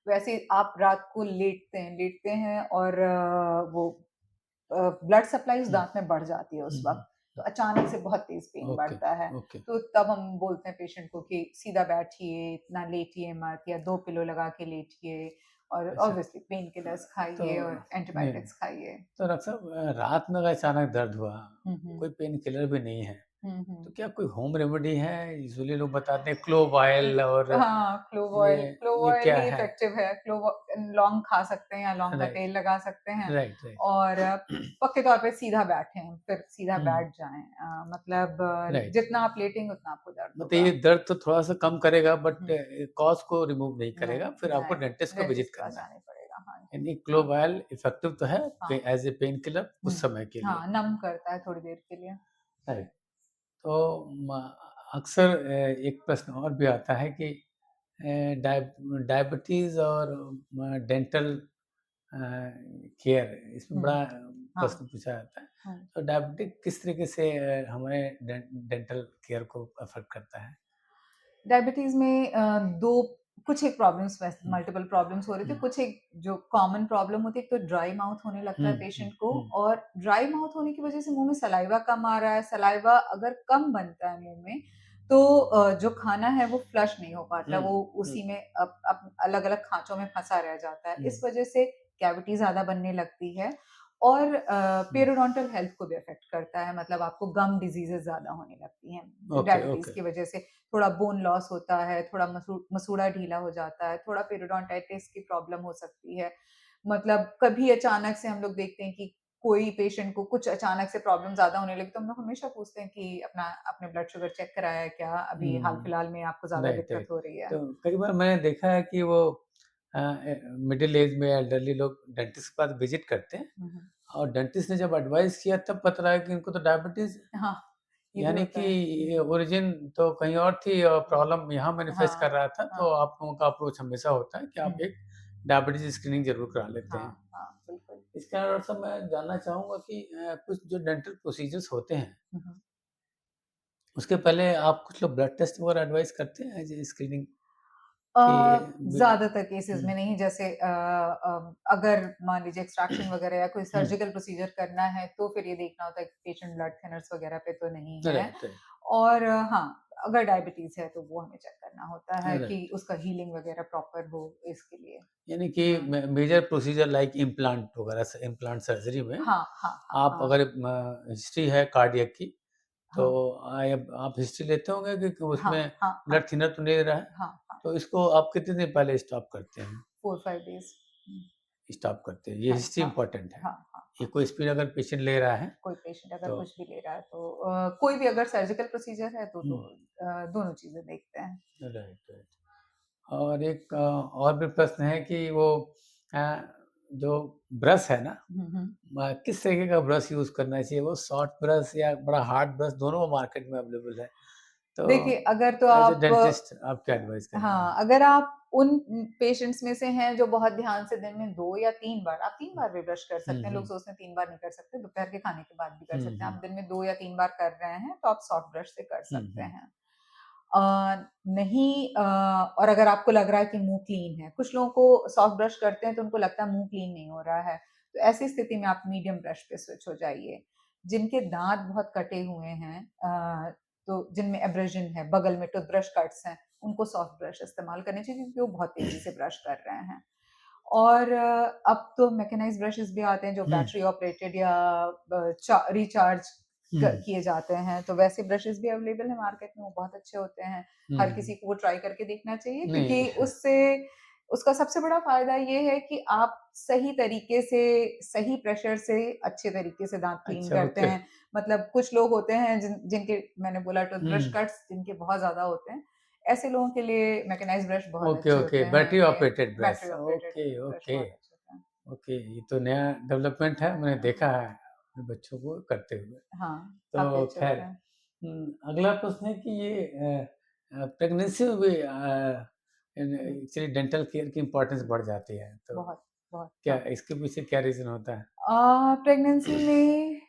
वैसे ही आप रात को लेटते हैं और वो ब्लड सप्लाई उस हुँ, दाँत में बढ़ जाती है उस हुँ, हुँ, वक़्त, तो अचानक से बहुत तेज़ पेन ओके, बढ़ता है। ओके, तो तब हम बोलते हैं पेशेंट को कि सीधा बैठिए, इतना लेटिए मत या 2 पिलो लगा के लेटिए और अच्छा, ऑब्वियसली पेन किलर्स तो खाइए और नहीं, एंटीबायोटिक्स खाइए। तो डॉक्टर साहब रात में अगर अचानक दर्द हुआ, हुँ, हुँ। कोई पेन किलर भी नहीं है, हुँ, तो हुँ। क्या कोई होम रेमेडी है? यूजुअली लोग बताते हैं क्लोव ऑयल और हाँ, ये क्लोव ये ऑयल क्या ही है? इफ़ेक्टिव है। लौंग खा सकते हैं या लौंग का राइट, तेल लगा सकते हैं राइट, राइट। और पक्के तौर पे सीधा बैठें, फिर सीधा हुँ, बैठ जाएँ। मतलब राइट। जितना आप लेटेंगे उतना आपको दर्द मतलब होगा। ये दर्द तो थोड़ा-सा कम करेगा बट हुँ, कॉज़ को रिमूव नहीं करेगा, नहीं, फिर आपको नहीं, डेंटिस्ट को विज़िट डेंटिस्ट के पास करना है। जाना ही पड़ेगा। हाँ जी, यानी हाँ, क्लोव ऑयल इफ़ेक्टिव तो है पे हाँ। एज़ ए पेन किलर हुँ, कुछ समय के लिए। हाँ, नम करता है थोड़ी देर के लिए। राइट। तो म अक्सर एक प्रश्न और भी आता है कि डायबिटीज़ और डेंटल अ, केयर इसमें बड़ा हुँ, हाँ। प्रश्न पूछा जाता है। हाँ। तो डायबिटिक किस तरीके से हमारे डेंटल केयर को अफ़ेक्ट करता है? डायबिटीज़ में कुछ एक प्रॉब्लम्स वैसे हुँ, मल्टीपल प्रॉब्लम्स हो रहे थे। हुँ, कुछ एक जो कॉमन प्रॉब्लम होती है, एक तो ड्राई माउथ होने लगता हुँ, है हुँ, पेशेंट को, हुँ, और ड्राई माउथ होने की वज़ह से मुँह में सलाइवा कम आ रहा है। सलाइवा अगर कम बनता है मुँह में, तो जो खाना है वो फ्लश नहीं हो पाता, हुँ, वो हुँ, उसी में अप अलग-अलग खाँचों में फँसा रह जाता है। हुँ, इस वज़ह से कैविटी ज़्यादा बनने लगती है, और हुँ। पेरियोडोंटल हेल्थ को भी अफ़ेक्ट करता है, मतलब आपको गम डिज़ीज़ेज़ ज़्यादा होने लगती हैं ओके, डायबिटीज़ ओके। की वज़ह से। थोड़ा बोन लॉस होता है, थोड़ा मसूड़ा ढीला हो जाता है, थोड़ा पेरियोडोंटाइटिस की प्रॉब्लम हो सकती है। मतलब कभी अचानक से हम लोग देखते हैं कि कोई पेशेंट को कुछ अचानक से प्रॉब्लम ज़्यादा होने लगी, तो हम लोग हमेशा पूछते हैं कि आपने ब्लड शुगर चेक कराया है क्या? अभी हुँ, हाल-फिलहाल में आपको ज़्यादा राइट, दिक्कत राइट। हो रही है? तो कई बार मैंने देखा है कि वो मिडल एज में एल्डरली लोग डेंटिस्ट के पास विज़िट करते हैं हुँ, हुँ। और डेंटिस्ट ने जब एडवाइस किया तब पता लगा कि इनको तो डायबिटीज़ हाँ, ये भी यानी होता कि है। ये ओरिजिन तो कहीं और थी और प्रॉब्लम यहाँ मैनिफेस्ट कर हाँ, रहा था, तो हाँ। आप लोगों का अप्रोच हमेशा होता है कि हुँ, आप एक डायबिटीज़ स्क्रीनिंग ज़रूर करा लेते हैं। हाँ, हाँ, बिल्कुल। इसके अलावा सर मैं जानना चाहूँगा कि कुछ जो डेंटल प्रोसीजर्स होते हैं, हुँ, हुँ। उसके पहले आप कुछ लोग ब्लड टेस्ट वगैरह एडवाइस करते हैं एज़ ए स्क्रीनिंग के बि ज़्यादातर केसेज़ हुँ, में नहीं, जैसे अगर मान लीजिए एक्सट्रैक्शन वगैरह या कोई हुँ, सर्जिकल प्रोसीजर करना है, तो फिर ये देखना होता है कि पेशेंट ब्लड थिनर्स वगैरह पे तो नहीं है। राइट, राइट, और हाँ, अगर डायबिटीज़ है तो वो हमें चेक करना होता है कि राइट। उसका हीलिंग वगैरह प्रॉपर हो इसके लिए। यानी कि हाँ। मेजर प्रोसीजर लाइक इम्प्लांट वगैरह इम्प्लांट सर्जरी में हाँ, हाँ, हाँ, आप हाँ। अगर हिस्ट्री है कार्डियक की तो हाँ, आप हिस्ट्री लेते होंगे कि हाँ, उसमें हाँ, हाँ, ब्लड थिनर तो नहीं दे रहा है, हाँ, हाँ। तो इसको आप कितने दिन पहले स्टॉप करते हैं? 4-5 डेज़। स्टॉप करते हैं, ये हाँ, हिस्ट्री हाँ, इम्पोर्टेंट है। हाँ, हाँ, ये हाँ। कोई स्पीड अगर पेशेंट ले रहा है कोई पेशेंट अगर तो कुछ भी ले रहा है तो कोई भी अगर सर्जिकल प्रोसीजर है तो हुँ, दोनों चीज़ें देखते हैं। Right, right. और एक और भी प्रश्न है कि वो अ, जो ब्रश है ना, हुँ, हुँ। किस तरीके का ब्रश यूज़ करना चाहिए? वो सॉफ्ट ब्रश या बड़ा हार्ड ब्रश दोनों मार्केट में अवेलेबल है। तो देखिए, अगर तो एज़ अ आप डेंटिस्ट आप क्या एडवाइस करेंगे? हाँ, अगर आप उन पेशेंट्स में से हैं जो बहुत ध्यान से दिन में 2 या 3 बार, आप 3 बार भी ब्रश कर हुँ, सकते हैं। लोग हुँ। सोचते हैं 3 बार नहीं कर सकते, दोपहर के खाने के बाद भी कर हुँ, सकते हैं। हुँ। आप दिन में 2 या 3 बार कर रहे हैं, तो आप सॉफ्ट ब्रश से कर हुँ, सकते हुँ। हैं। नहीं, और अगर आपको लग रहा है कि मुँह क्लीन है, कुछ लोगों को सॉफ्ट ब्रश करते हैं तो उनको लगता है मुँह क्लीन नहीं हो रहा है, तो ऐसी स्थिति में आप मीडियम ब्रश पे स्विच हो जाइए। जिनके दाँत बहुत कटे हुए हैं, तो जिनमें एब्रेज़न है, बगल में टूथब्रश कट्स हैं, उनको सॉफ्ट ब्रश इस्तेमाल करने चाहिए क्योंकि वो बहुत तेज़ी से ब्रश कर रहे हैं। और अब तो मैकेनाइज़्ड ब्रशेज़ भी आते हैं जो हुँ, बैटरी ऑपरेटेड या रिचार्ज हुँ, किए जाते हैं, तो वैसे ब्रशेज़ भी अवेलेबल हैं मार्केट में, वो बहुत अच्छे होते हैं। हर किसी हुँ। को वो ट्राई करके देखना चाहिए, क्योंकि नहीं उससे उसका सबसे बड़ा फ़ायदा ये है कि आप सही तरीके से, सही प्रेशर से, अच्छे तरीके से दाँत क्लीन अच्छा करते ओके। हैं। मतलब कुछ लोग होते हैं जिनके मैंने बोला टूथब्रश हुँ, कट्स जिनके बहुत ज़्यादा होते हैं, ऐसे लोगों के लिए मैकेनाइज़्ड ब्रश बहुत ओके, अच्छे ओके, होते हैं। बैटरी ये operated brush battery operated okay, brush okay, बहुत अच्छे होते हैं। ओके, ये तो नया डेवलपमेंट है, मैंने देखा है अपने बच्चों को करते हुए। हाँ, काफ़ी तो अच्छे ख़ैर होते हैं। अगला प्रश्न है कि ये प्रेगनेंसी में भी हुँ, एक्चुअली डेंटल केयर की इम्पोर्टेंस बढ़ जाती है, तो बहुत, बहुत, क्या हाँ। इसके पीछे क्या रीज़न होता है? प्रेगनेंसी में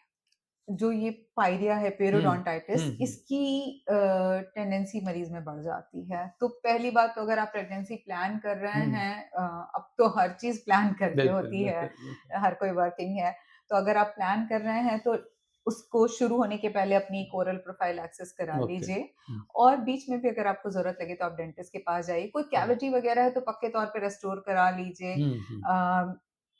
जो ये पायरिया है, हुँ, पेरियोडोंटाइटिस, हुँ, हुँ, इसकी टेंडेंसी मरीज़ में बढ़ जाती है। तो पहली बात तो अगर आप प्रेगनेंसी प्लान कर रहे हुँ, हैं, अब तो हर चीज़ प्लान करके बिल्कुल, होती है, बिल्कुल, बिल्कुल। हर कोई वर्किंग है। तो अगर आप प्लान कर रहे हैं तो उसको शुरू होने के पहले अपनी एक ओरल प्रोफाइल एक्सेस करा ओके। लीजिए, हुँ, और बीच में भी अगर आपको ज़रूरत लगे तो आप डेंटिस्ट के पास जाइए। कोई हुँ, कैविटी वगैरह है तो पक्के तौर पे रेस्टोर करा लीजिए। हुँ, हुँ,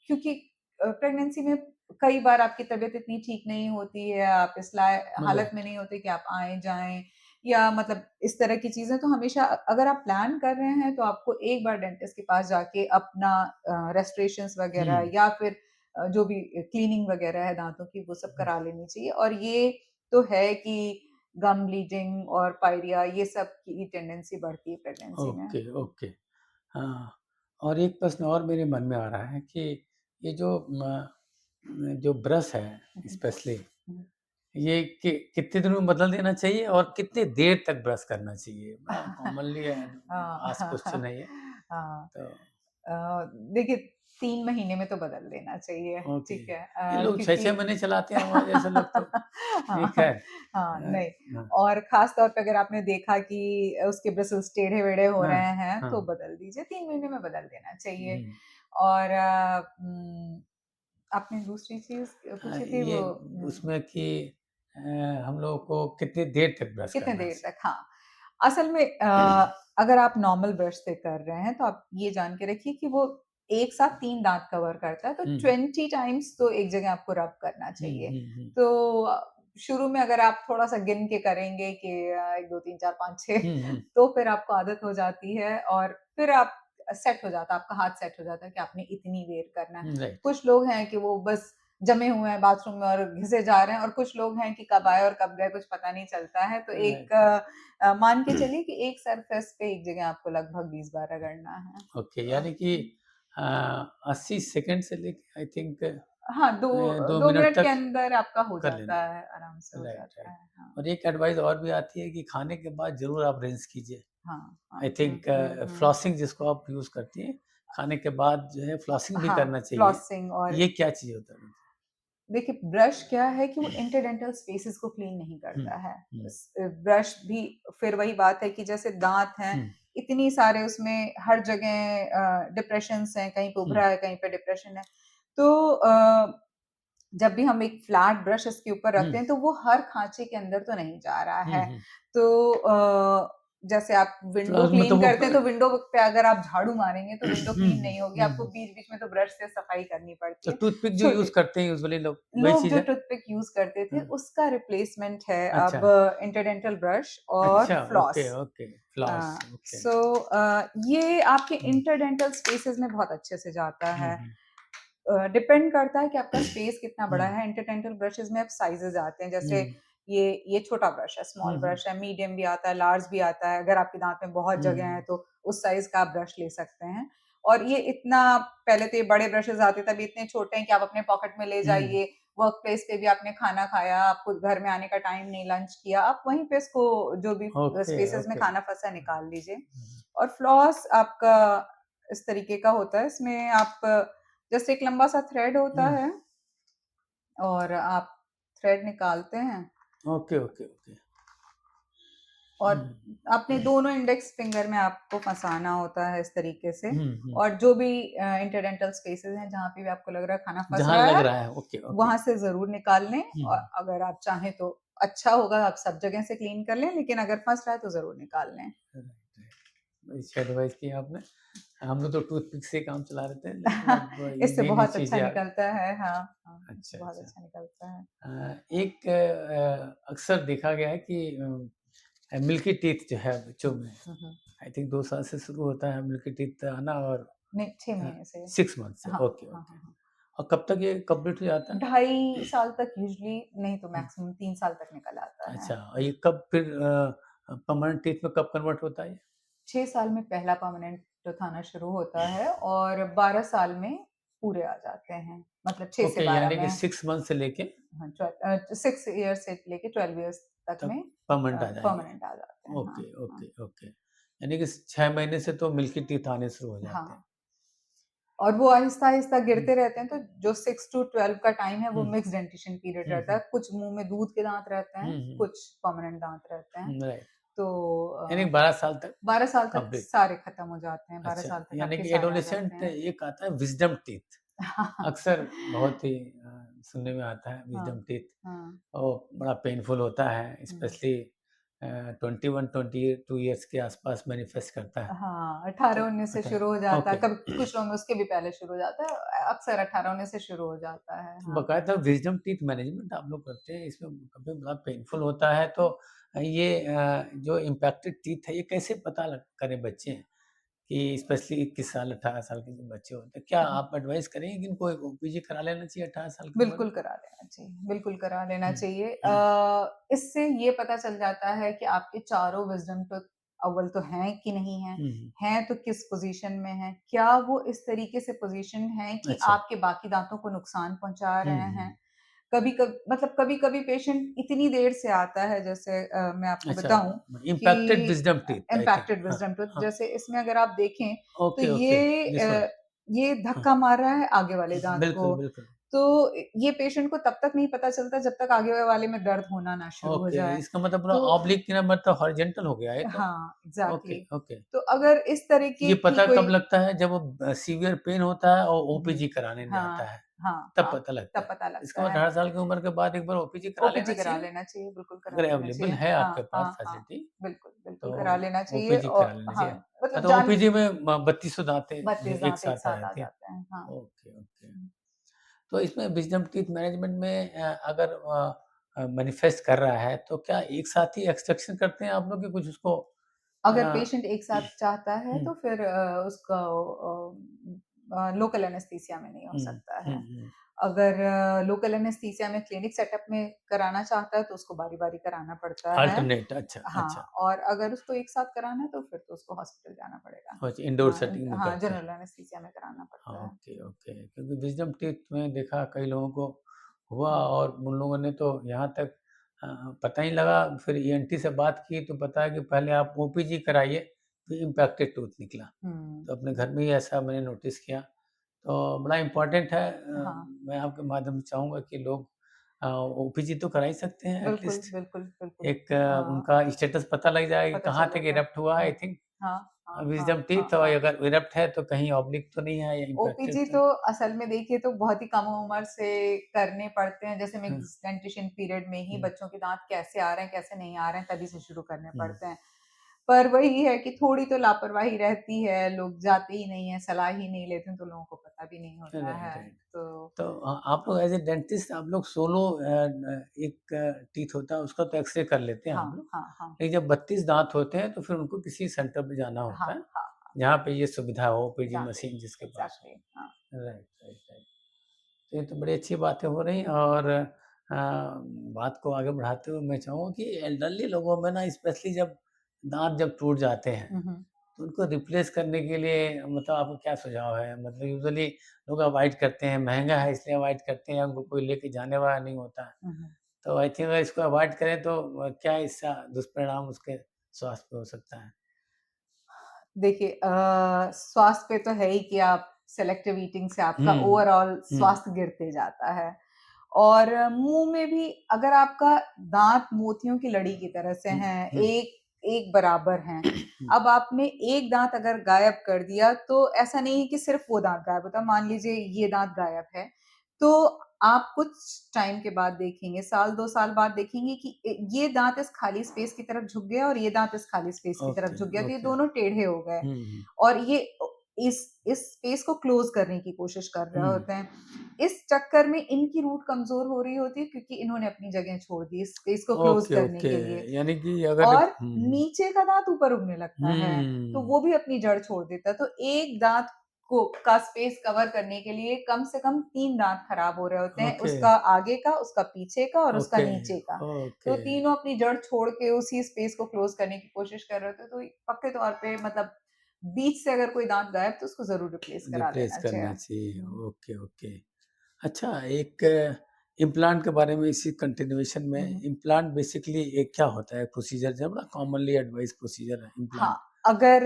क्योंकि प्रेगनेंसी में कई बार आपकी तबीयत इतनी ठीक नहीं होती है, आप इस हालत में राइट, नहीं होते कि आप आएँ-जाएँ, या मतलब इस तरह की चीज़ें। तो हमेशा अगर आप प्लान कर रहे हैं तो आपको एक बार डेंटिस्ट के पास जाके अपना रेस्टोरेशंस हुँ, वगैरह या फिर जो भी क्लीनिंग वगैरह है दाँतों की, वो सब हुँ, करा लेनी चाहिए। और ये तो है कि गम ब्लीडिंग और पायरिया ये सब की टेंडेंसी बढ़ती है प्रेगनेंसी में। Okay, okay. हाँ, और एक प्रश्न और मेरे मन में आ रहा है कि ये जो ब्रश है हुँ, हुँ, स्पेशली हुँ। ये कितने दिन में बदल देना चाहिए और कितनी देर तक ब्रश करना चाहिए? बड़ा कॉमनली हाँ, आस्क्ड क्वेश्चन है ये। हाँ। तो देखिए, 3 महीने में तो बदल देना चाहिए, ओके। ठीक है? ये लोग 6-6 क्योंकि महीने चलाते हैं हमारे जैसे लोग तो। नहीं हाँ, खैर हाँ, नहीं। हाँ, और ख़ास तौर पे अगर आपने देखा कि उसके ब्रिसल्स टेढ़े-वेढ़े हो हाँ, रहे हैं, तो हाँ। बदल दीजिए, 3 महीने में बदल देना चाहिए। हुँ। और आपने दूसरी चीज़ पूछी थी ये वो उसमें कि अ, हम लोगों को कितनी देर तक ब्रश कितने करना देर चाहिए? तक? हाँ, असल में अगर आप नॉर्मल ब्रश से कर रहे हैं, तो आप ये जान के रखिए कि वो एक साथ 3 दाँत कवर करता है, तो हुँ। 20 टाइम्स तो एक जगह आपको रब करना हुँ, चाहिए। हुँ, हुँ। तो शुरू में अगर आप थोड़ा-सा गिन के करेंगे कि 1, 2, 3, 4, 5, 6 हुँ, हुँ। तो फिर आपको आदत हो जाती है और फिर आप सेट हो जाता है, आपका हाथ सेट हो जाता है कि आपने इतनी देर करना है। राइट, कुछ लोग हैं कि वो बस जमे हुए हैं बाथरूम में और घिसे जा रहे हैं और कुछ लोग हैं कि कब आए और कब गए कुछ पता नहीं चलता है। तो एक राइट। मान के चलिए कि एक सरफेस पे एक जगह आपको लगभग 20 बार रगड़ना है। ओके, तो यानी कि अ, 80 सेकंड से लेके आई थिंक हाँ, 2 2 2 मिनट मिनट के तक अंदर आपका हो कर जाता लेना है, आराम से है। हो राइट, जाता राइट। है। हाँ, और एक एडवाइस और भी आती है कि खाने के बाद ज़रूर आप रिंस कीजिए। हाँ, हाँ। आई हुँ, थिंक हुँ, हुँ। फ्लॉसिंग जिसको आप यूज़ करती हैं, खाने के बाद जो है फ्लॉसिंग भी हाँ, करना चाहिए। फ्लॉसिंग और ये क्या चीज़ होता है? देखिए ब्रश क्या है कि वो इंटरडेंटल स्पेसेस को क्लीन नहीं हुँ, करता है। हुँ, ब्रश भी फिर वही बात है कि जैसे दाँत हैं, हुँ, इतनी सारे उसमें हर जगह डिप्रेशंस हैं, कहीं पे हुँ, उभरा है, कहीं पे डिप्रेशन है। तो जब भी हम एक फ्लैट ब्रश इसके ऊपर हुँ, रखते हैं, तो वो हर खाँचे के अंदर तो नहीं जा रहा हुँ, है। हुँ। तो जैसे आप विंडो फ्लॉस क्लीन मतलब वो करते हैं, तो विंडो पे अगर आप झाड़ू मारेंगे, तो विंडो हुँ, क्लीन हुँ, नहीं होगी, हुँ, आपको हुँ। बीच-बीच में तो ब्रश से सफाई करनी तो पड़ती है। टूथपिक जो यूज़ छोटे करते हैं यूजुअली लोग, वही लोग चीज़ जो है? टूथपिक यूज़ करते थे, हाँ, उसका रिप्लेसमेंट है अच्छा, अब इंटरडेंटल ब्रश और अच्छा, floss. Okay, okay, floss, okay. So ये आपके हुँ, इंटरडेंटल स्पेसेस में बहुत अच्छे से जाता हुँ, है। हुँ, डिपेंड करता है कि आपका स्पेस कितना हुँ, बड़ा है। इंटरडेंटल ब्रशेज़ में अब साइज़ेज़ आते हैं, जैसे हुँ, ये छोटा ब्रश है, हुँ, स्मॉल हुँ, ब्रश है, मीडियम भी आता है, लार्ज भी आता है। अगर आपके दाँत में बहुत जगह है, हुँ, तो उस साइज़ का आप ब्रश ले सकते हैं। और ये इतना पहले तो ये बड़े ब्रशेज़ आते थे, अभी इतने छोटे हैं कि आप अपने पॉकेट में ले हुँ, जाइए। वर्क प्लेस पे भी आपने खाना खाया, आपको घर में आने का टाइम नहीं, लंच किया, आप वहीं पे इसको जो भी ओके, स्पेसेस में ओके। खाना फँसा है निकाल लीजिए। हुँ, और फ्लॉस आपका इस तरीके का होता है, इसमें आप जैसे एक लंबा सा थ्रेड होता हुँ, है और आप थ्रेड निकालते हैं ओके, ओके, ओके। और हुँ, अपने दोनों इंडेक्स फिंगर में आपको फँसाना होता है इस तरीके से। हुँ, हुँ। और जो भी इंटरडेंटल स्पेसेस हैं, जहाँ पे भी आपको लग रहा है खाना फँस जहाँ रहा लग है, रहा है, ओके, ओके। वहाँ से ज़रूर निकाल लें। हुँ, और हुँ, अगर आप चाहें तो अच्छा होगा, आप सब जगह से क्लीन कर लें, लेकिन अगर फँस रहा है तो ज़रूर निकाल लें। Right, right. बड़ी अच्छी एडवाइस की आपने। हम लोग तो टूथपिक से ही काम चला रहे थे, लेकिन अब ये इससे नई-नई बहुत अच्छा चीज़ें आ गई। निकलता है। हाँ, हाँ, इससे अच्छा, बहुत अच्छा। अच्छा निकलता है। एक अक्सर देखा गया है कि मिल्की टीथ जो है बच्चों में, हुँ, हुँ। आई थिंक 2 साल से शुरू होता है मिल्की टीथ आना और नहीं, 6 अ, महीने से। 6 मंथ से, हाँ, ओके, हाँ, ओके। हाँ, हाँ। और कब तक ये कंप्लीट हो जाता है? 2.5 साल तक यूजुअली नहीं तो हुँ, मैक्सिमम 3 साल तक निकल आता है। अच्छा और ये कब फिर परमानेंट टीथ में कब कन्वर्ट होता है ये? 6 साल में पहला परमानेंट टूथ आना शुरू होता है और 12 साल में पूरे आ जाते हैं। मतलब 6 से ओके, 12 यानी कि में 6 मंथ से लेके हाँ, 6 इयर्स से लेके 12 इयर्स तक तब में परमानेंट आ जाएँगे। परमानेंट आ जाते हैं। हाँ, ओके, हाँ, ओके, ओके। यानी कि 6 महीने से तो मिल्की टीथ आने शुरू हो जाते हैं। हाँ। और वो आहिस्ता-आहिस्ता हुँ, गिरते रहते हैं, तो जो 6 टू 12 का टाइम है, वो हुँ, मिक्स्ड डेंटिशन पीरियड हुँ, रहता हुँ, है। कुछ मुँह में दूध के दाँत रहते हुँ, हैं, हुँ, कुछ परमानेंट दाँत रहते हैं। राइट। तो यानी अ, 12 साल तक 12 साल तक कंप्लीट। सारे खत्म हो जाते हैं, 12 अच्छा, साल तक यानी आपके कि सारे आ जाते एडोलेसेंट हैं। एक आता है विज़डम टीथ। अक्सर बहुत ही सुनने में आता है हाँ, विज़डम टीथ हाँ, और बड़ा पेनफुल होता है हुँ। स्पेशली 21-22 ईयर्स के आसपास मैनिफेस्ट करता है। हाँ, तो 18-19 से शुरू हो जाता है, ओके। कभी कुछ लोगों में उसके भी पहले शुरू हो जाता है, अक्सर 18-19 से शुरू हो जाता है। तो हाँ। बकायदा विज़डम टीथ मैनेजमेंट आप लोग करते हैं, इसमें काफ़ी बड़ा पेनफुल होता है, तो ये जो इम्पैक्टेड टीथ है, ये कैसे पता लग करें बच्चे कि स्पेशली 21 साल, 18 साल के जो बच्चे होते हैं, क्या हुँ। आप एडवाइस करेंगे कि इनको एक ओपीजी करा लेना चाहिए 18 साल की उम्र में? बिल्कुल करा लेना चाहिए, बिल्कुल करा लेना हुँ, चाहिए। हुँ, इससे ये पता चल जाता है कि आपके चारों विज़डम टूथ अव्वल तो हैं कि नहीं हैं, हुँ, हुँ। हैं तो किस पोज़ीशन में हैं, क्या वो इस तरीके से पोज़ीशन्ड हैं कि अच्छा। आपके बाकी दाँतों को नुकसान पहुँचा हुँ, रहे हैं। हुँ। कभी-कभी पेशेंट इतनी देर से आता है, जैसे मैं आपको अच्छा, बताऊँ इम्पैक्टेड कि wisdom teeth I think impacted हाँ, विज़डम टूथ हाँ। जैसे इसमें अगर आप देखें तो ओके, ओके, ये दिस वन। ये हाँ, धक्का मार रहा है आगे वाले दांत बिल्कुल, को। बिल्कुल। तो ये पेशेंट को तब तक नहीं पता चलता जब तक आगे वाले में दर्द होना ना शुरू हो ओके, जाए। इसका मतलब पूरा तो ऑब्लिक ना मतलब हॉरिज़ॉन्टल हो गया है तो? हाँ, एग्ज़ैक्टली। Okay, okay. तो अगर इस ये तरीके की पता कोई कब लगता है जब वो सीवियर पेन होता है और हुँ, ओपीजी कराने हाँ, जाता है, हाँ, तब हाँ, पता लगता तब है। पता इसका लगता मतलब है। 18 साल की उम्र के बाद एक बार ओपीजी करा लेना ओपीजी करा चाहिए? लेना चाहिए, बिल्कुल करा अगर लेना अवेलेबल चाहिए। है आपके हाँ, पास हाँ, हाँ, फैसिलिटी बिल्कुल, बिल्कुल तो करा लेना चाहिए ओपीजी और करा लेना हाँ, चाहिए। हाँ, मतलब तो जान ओपीजी में 3200 32 दाँतें एक दाँत एक साथ आ साथ आ जाती हैं? जाते हैं। हाँ। Okay, okay. हुँ। तो इसमें विज़डम टीथ मैनेजमेंट में अगर मैनिफेस्ट कर रहा है तो क्या एक साथ ही एक्सट्रैक्शन करते हैं आप लोग कि कुछ उसको अगर अ, पेशेंट एक साथ चाहता है हुँ, तो फिर उसका लोकल एनेस्थीसिया में नहीं हो हुँ, सकता हुँ, है। हुँ। अगर लोकल एनेस्थीसिया में क्लिनिक सेटअप में कराना चाहता है तो उसको बारी-बारी कराना पड़ता है। अल्टरनेट अच्छा, हाँ, अच्छा। और अगर उसको एक साथ कराना है तो फिर तो उसको हॉस्पिटल जाना पड़ेगा। अच्छा इंडोर हाँ, सेटिंग में हाँ, करते हैं। जनरल एनेस्थीसिया में कराना हाँ, पड़ता है। Okay, okay. क्योंकि विज़डम टीथ में देखा कई लोगों को हुआ और उन लोगों ने तो यहाँ तक अ, पता ही लगा फिर ईएनटी से बात की तो पता है कि पहले आप ओपीजी कराइए, फिर इम्पैक्टेड टूथ निकला। हुँ, तो अपने घर में ही ऐसा मैंने नोटिस किया। तो बड़ा इम्पोर्टेंट है हाँ, मैं आपके माध्यम से चाहूँगा कि लोग ओपीजी तो करा ही सकते हैं बिल्कुल, एटलीस्ट बिल्कुल, बिल्कुल। एक उनका स्टेटस पता लग जाए कि पता कहाँ चल तक जाता है। इरप्ट हुआ है आई हुँ, थिंक हाँ, हाँ, हाँ, विज़डम टीथ हाँ, और हाँ। अगर इरप्ट है तो कहीं ऑब्लिक तो नहीं है या इम्पैक्टेड ओपीजी तो तो असल में देखिए तो बहुत ही कम उम्र से करने पड़ते हैं। जैसे हाँ, मिक्स डेंटिशन पीरियड में ही हुँ, बच्चों के दाँत कैसे आ रहे हैं, कैसे नहीं आ रहे हैं, तभी से शुरू करने हुँ। पड़ते हैं। पर वही है कि थोड़ी तो लापरवाही रहती है, लोग जाते ही नहीं हैं, सलाह ही नहीं लेते हैं, तो लोगों को पता भी नहीं होता राइट, है। राइट। तो तो आप लोग एज़ ए डेंटिस्ट आप लोग सोलो एक टीथ होता है उसका तो एक्स-रे कर लेते हैं हाँ, आप लोग। हाँ, हाँ। लेकिन जब 32 दाँत होते हैं तो फिर उनको किसी सेंटर पे जाना हाँ, होता है, हाँ, हाँ, जहाँ पे ये सुविधा हो ओपीजी एग्ज़ैक्टली, मशीन जिसके पास एग्ज़ैक्टली हाँ। हो। Right, right, right. तो ये तो बड़ी अच्छी बातें हो रही हैं और बात को आगे बढ़ाते हुए मैं चाहूँगा कि एल्डरली लोगों में ना स्पेशली जब दाँत जब टूट जाते हैं हुँ, हुँ। तो उनको रिप्लेस करने के लिए मतलब आपका क्या सुझाव है? मतलब यूजुअली लोग अवॉइड करते हैं, महँगा है इसलिए अवॉइड करते हैं, उनको कोई लेके जाने वाला नहीं होता है। हुँ, हुँ। तो आई थिंक अगर इसको अवॉइड करें तो क्या इसका दुष्परिणाम उसके स्वास्थ्य पे हो सकता है? देखिए स्वास्थ्य पे तो है ही कि आप सेलेक्टिव ईटिंग से आपका हुँ, ओवरऑल हुँ, स्वास्थ्य गिरते जाता है। और मुँह में भी अगर आपका दाँत मोतियों की लड़ी की तरह से हुँ, हैं, हुँ, एक एक बराबर हैं। हुँ। अब आपने एक दाँत अगर गायब कर दिया तो ऐसा नहीं है कि सिर्फ़ वो दाँत गायब होता है। मान लीजिए ये दाँत गायब है, तो आप कुछ टाइम के बाद देखेंगे, साल 2 साल बाद देखेंगे कि ये दाँत इस खाली स्पेस की तरफ झुक गया और ये दाँत इस खाली स्पेस की तरफ ओके, झुक गया, तो ये ओके। दोनों टेढ़े हो गए। हुँ, हुँ, और ये इस स्पेस को क्लोज़ करने की कोशिश कर रहे हुँ। होते हैं। इस चक्कर में इनकी रूट कमज़ोर हो रही होती है क्योंकि इन्होंने अपनी जगह छोड़ दी इस स्पेस को क्लोज़ ओके, करने ओके। के लिए। यानी कि अगर और हुँ, नीचे का दाँत ऊपर उगने लगता है, तो हुँ। वो भी अपनी जड़ छोड़ देता है। तो एक दाँत को का स्पेस कवर करने के लिए कम से कम 3 दाँत खराब हो रहे होते हैं, ओके, उसका आगे का, उसका पीछे का और उसका ओके, नीचे का। तो ओके। तीनों अपनी जड़ छोड़ के उसी स्पेस को क्लोज़ करने की कोशिश कर रहे होते हैं, तो पक्के तौर पे मतलब बीच से अगर कोई दाँत गायब तो उसको ज़रूर रिप्लेस करा रिप्लेस लेना चाहिए। करना चाहिए। हुँ। Okay, okay. अच्छा एक इम्प्लांट के बारे में इसी कंटिन्यूएशन में हुँ, हुँ। इम्प्लांट बेसिकली एक क्या होता है प्रोसीजर जो है बड़ा कॉमनली एडवाइस प्रोसीजर है हाँ, इम्प्लांट? अगर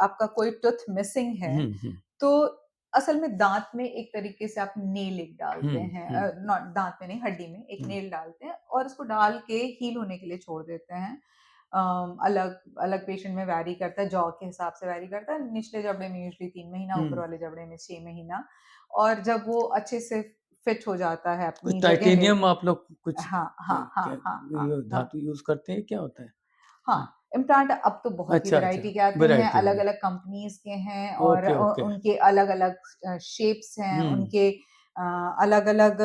आपका कोई टूथ मिसिंग है, हुँ, हुँ, तो असल में दाँत में एक तरीके से आप नेल एक हुँ, डालते हैं हुँ, नॉट दाँत में नहीं, हड्डी में एक हुँ। नेल डालते हैं और उसको डाल के हील होने के लिए छोड़ देते हैं। अलग अलग पेशेंट में वैरी करता है, जॉ के हिसाब से वैरी करता है। निचले जबड़े में यूजुअली 3 महीना, हुँ। ऊपर वाले जबड़े में 6 महीना और जब वो अच्छे से फिट हो जाता है कुछ अपनी जगह टाइटेनियम आप लोग कुछ हाँ, हाँ, हाँ, क्या हाँ, हाँ, हाँ। धातु यूज़ करते हैं, क्या होता है? हाँ, हाँ, इम्प्लांट अब तो बहुत ही अच्छा, वैरायटी अच्छा, के आते हैं, वैरायटी हो गई। अलग-अलग कंपनीज़ के हैं और ओके, ओके। उनके अलग-अलग शेप्स हैं, हुँ। उनके अलग-अलग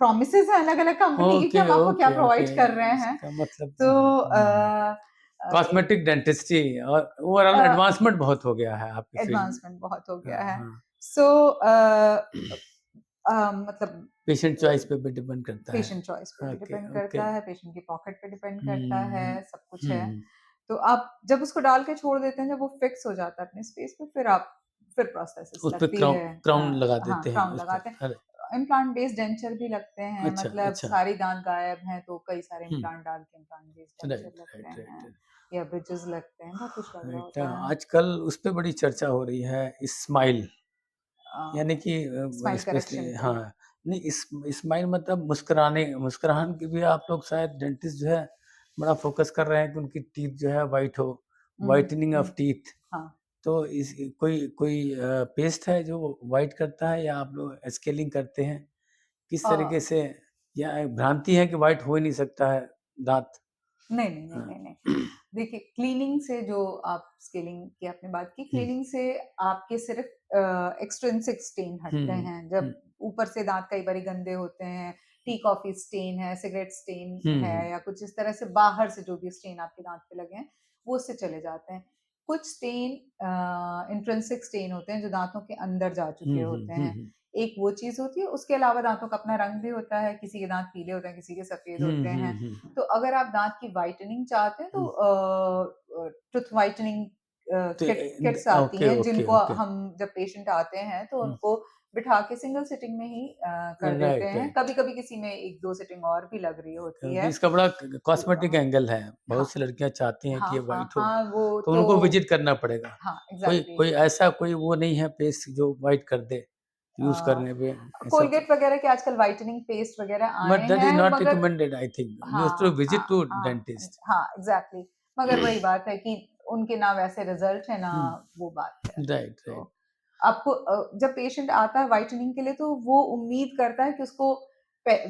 प्रॉमिसेज़ हैं अलग-अलग कंपनी के कि ओके, हम आपको क्या ओके, ओके। प्रोवाइड कर रहे हैं। इसका मतलब तो अ, कॉस्मेटिक डेंटिस्ट्री और ओवरऑल अ, एडवांसमेंट बहुत हो गया है आपकी फील्ड में। एडवांसमेंट बहुत हो गया हाँ, है। हाँ। सो मतलब पेशेंट चॉइस पे भी डिपेंड करता है। पेशेंट चॉइस पे भी ओके, डिपेंड ओके। करता है, पेशेंट की पॉकेट पे डिपेंड करता हुँ, है, हुँ। सब कुछ है। हुँ। तो आप जब उसको डाल के छोड़ देते हैं, जब वो फिक्स हो जाता है अपने स्पेस पे, फिर प्रोस्थेसिस उस पे लगती है। क्राउन लगा हाँ, देते हैं क्राउन उस पे। लगाते हैं। अरे! इम्प्लांट बेस्ड डेंचर भी लगते हैं, अच्छा, मतलब अच्छा। सारे दाँत गायब हैं, तो कई सारे हुँ। इम्प्लांट डाल के इम्प्लांट बेस्ड राइट, डेंचर लगते राइट, राइट, हैं। राइट। या ब्रिजेस लगते हैं, बहुत कुछ लग रहा राइट। होता है। आजकल उस पे बड़ी चर्चा हो रही है, स्माइल, यानी कि स्माइल स्पेशली करेक्शन के लिए। हाँ, नहीं स्माइल मतलब मुस्कुराने मुस्कुराहट की भी आप लोग शायद डेंटिस्ट जो है बड़ा फोकस कर रहे हैं कि उनकी टीथ जो है वाइट हो, व्हाइटनिंग ऑफ टीथ। हाँ। तो इस कोई कोई पेस्ट है जो वाइट करता है या आप लोग स्केलिंग करते हैं? किस अ, तरीके से, या भ्रांति है कि वाइट हो ही नहीं सकता है दाँत? नहीं, नहीं, नहीं, हाँ। नहीं, नहीं। देखिए, क्लीनिंग से जो आप स्केलिंग की आपने बात की, हुँ, क्लीनिंग से आपके सिर्फ़ एक्सट्रिंसिक स्टेन हटते हुँ, हैं। जब हुँ, ऊपर से दाँत कई बारी गंदे होते हैं, टी कॉफ़ी स्टेन है, सिगरेट स्टेन हुँ, है हुँ, या कुछ इस तरह से बाहर से जो भी स्टेन आपके दाँत पे लगे हैं, वो उससे चले जाते हैं। कुछ स्टेन इंट्रिंसिक स्टेन होते हैं, जो दाँतों के अंदर जा चुके हुँ, हुँ, होते हुँ, हैं। हुँ, एक वो चीज़ होती है, उसके अलावा दाँतों का अपना रंग भी होता है, किसी के दाँत पीले होते हैं, किसी के सफ़ेद हुँ, होते हुँ, हैं। हुँ, तो अगर आप दाँत की व्हाइटनिंग चाहते हैं तो हुँ। टूथ व्हाइटनिंग तो किट्स आती ओके, हैं ओके, जिनको ओके। हम जब पेशेंट आते हैं तो हुँ, उनको बिठा के सिंगल सिटिंग में ही कर देते राइट, हैं। राइट। कभी-कभी किसी में 1-2 सिटिंग और भी लग रही होती क्योंकि है। इसका बड़ा तो कॉस्मेटिक एंगल है। हाँ, बहुत सी लड़कियाँ चाहती हैं कि हाँ, ये हाँ, व्हाइट हो, हाँ, वो तो तो उनको विज़िट करना पड़ेगा। हाँ, कोई एग्ज़ैक्टली। कोई ऐसा कोई वो नहीं है पेस्ट जो व्हाइट कर दे, यूज़ अ, करने पे ऐसा कोई? कोलगेट वगैरह के आजकल व्हाइटनिंग पेस्ट वगैरह बट आए दैट इज़ हैं नॉट मगर recommended I think. You have to हाँ, हाँ, विज़िट टू हाँ, डेंटिस्ट। हाँ, एग्ज़ैक्टली। मगर वही बात है कि उनके ना वैसे रिज़ल्ट है, ना हुँ, वो बात है। राइट, तो राइट। आपको जब पेशेंट आता है व्हाइटनिंग के लिए तो वो उम्मीद करता है कि उसको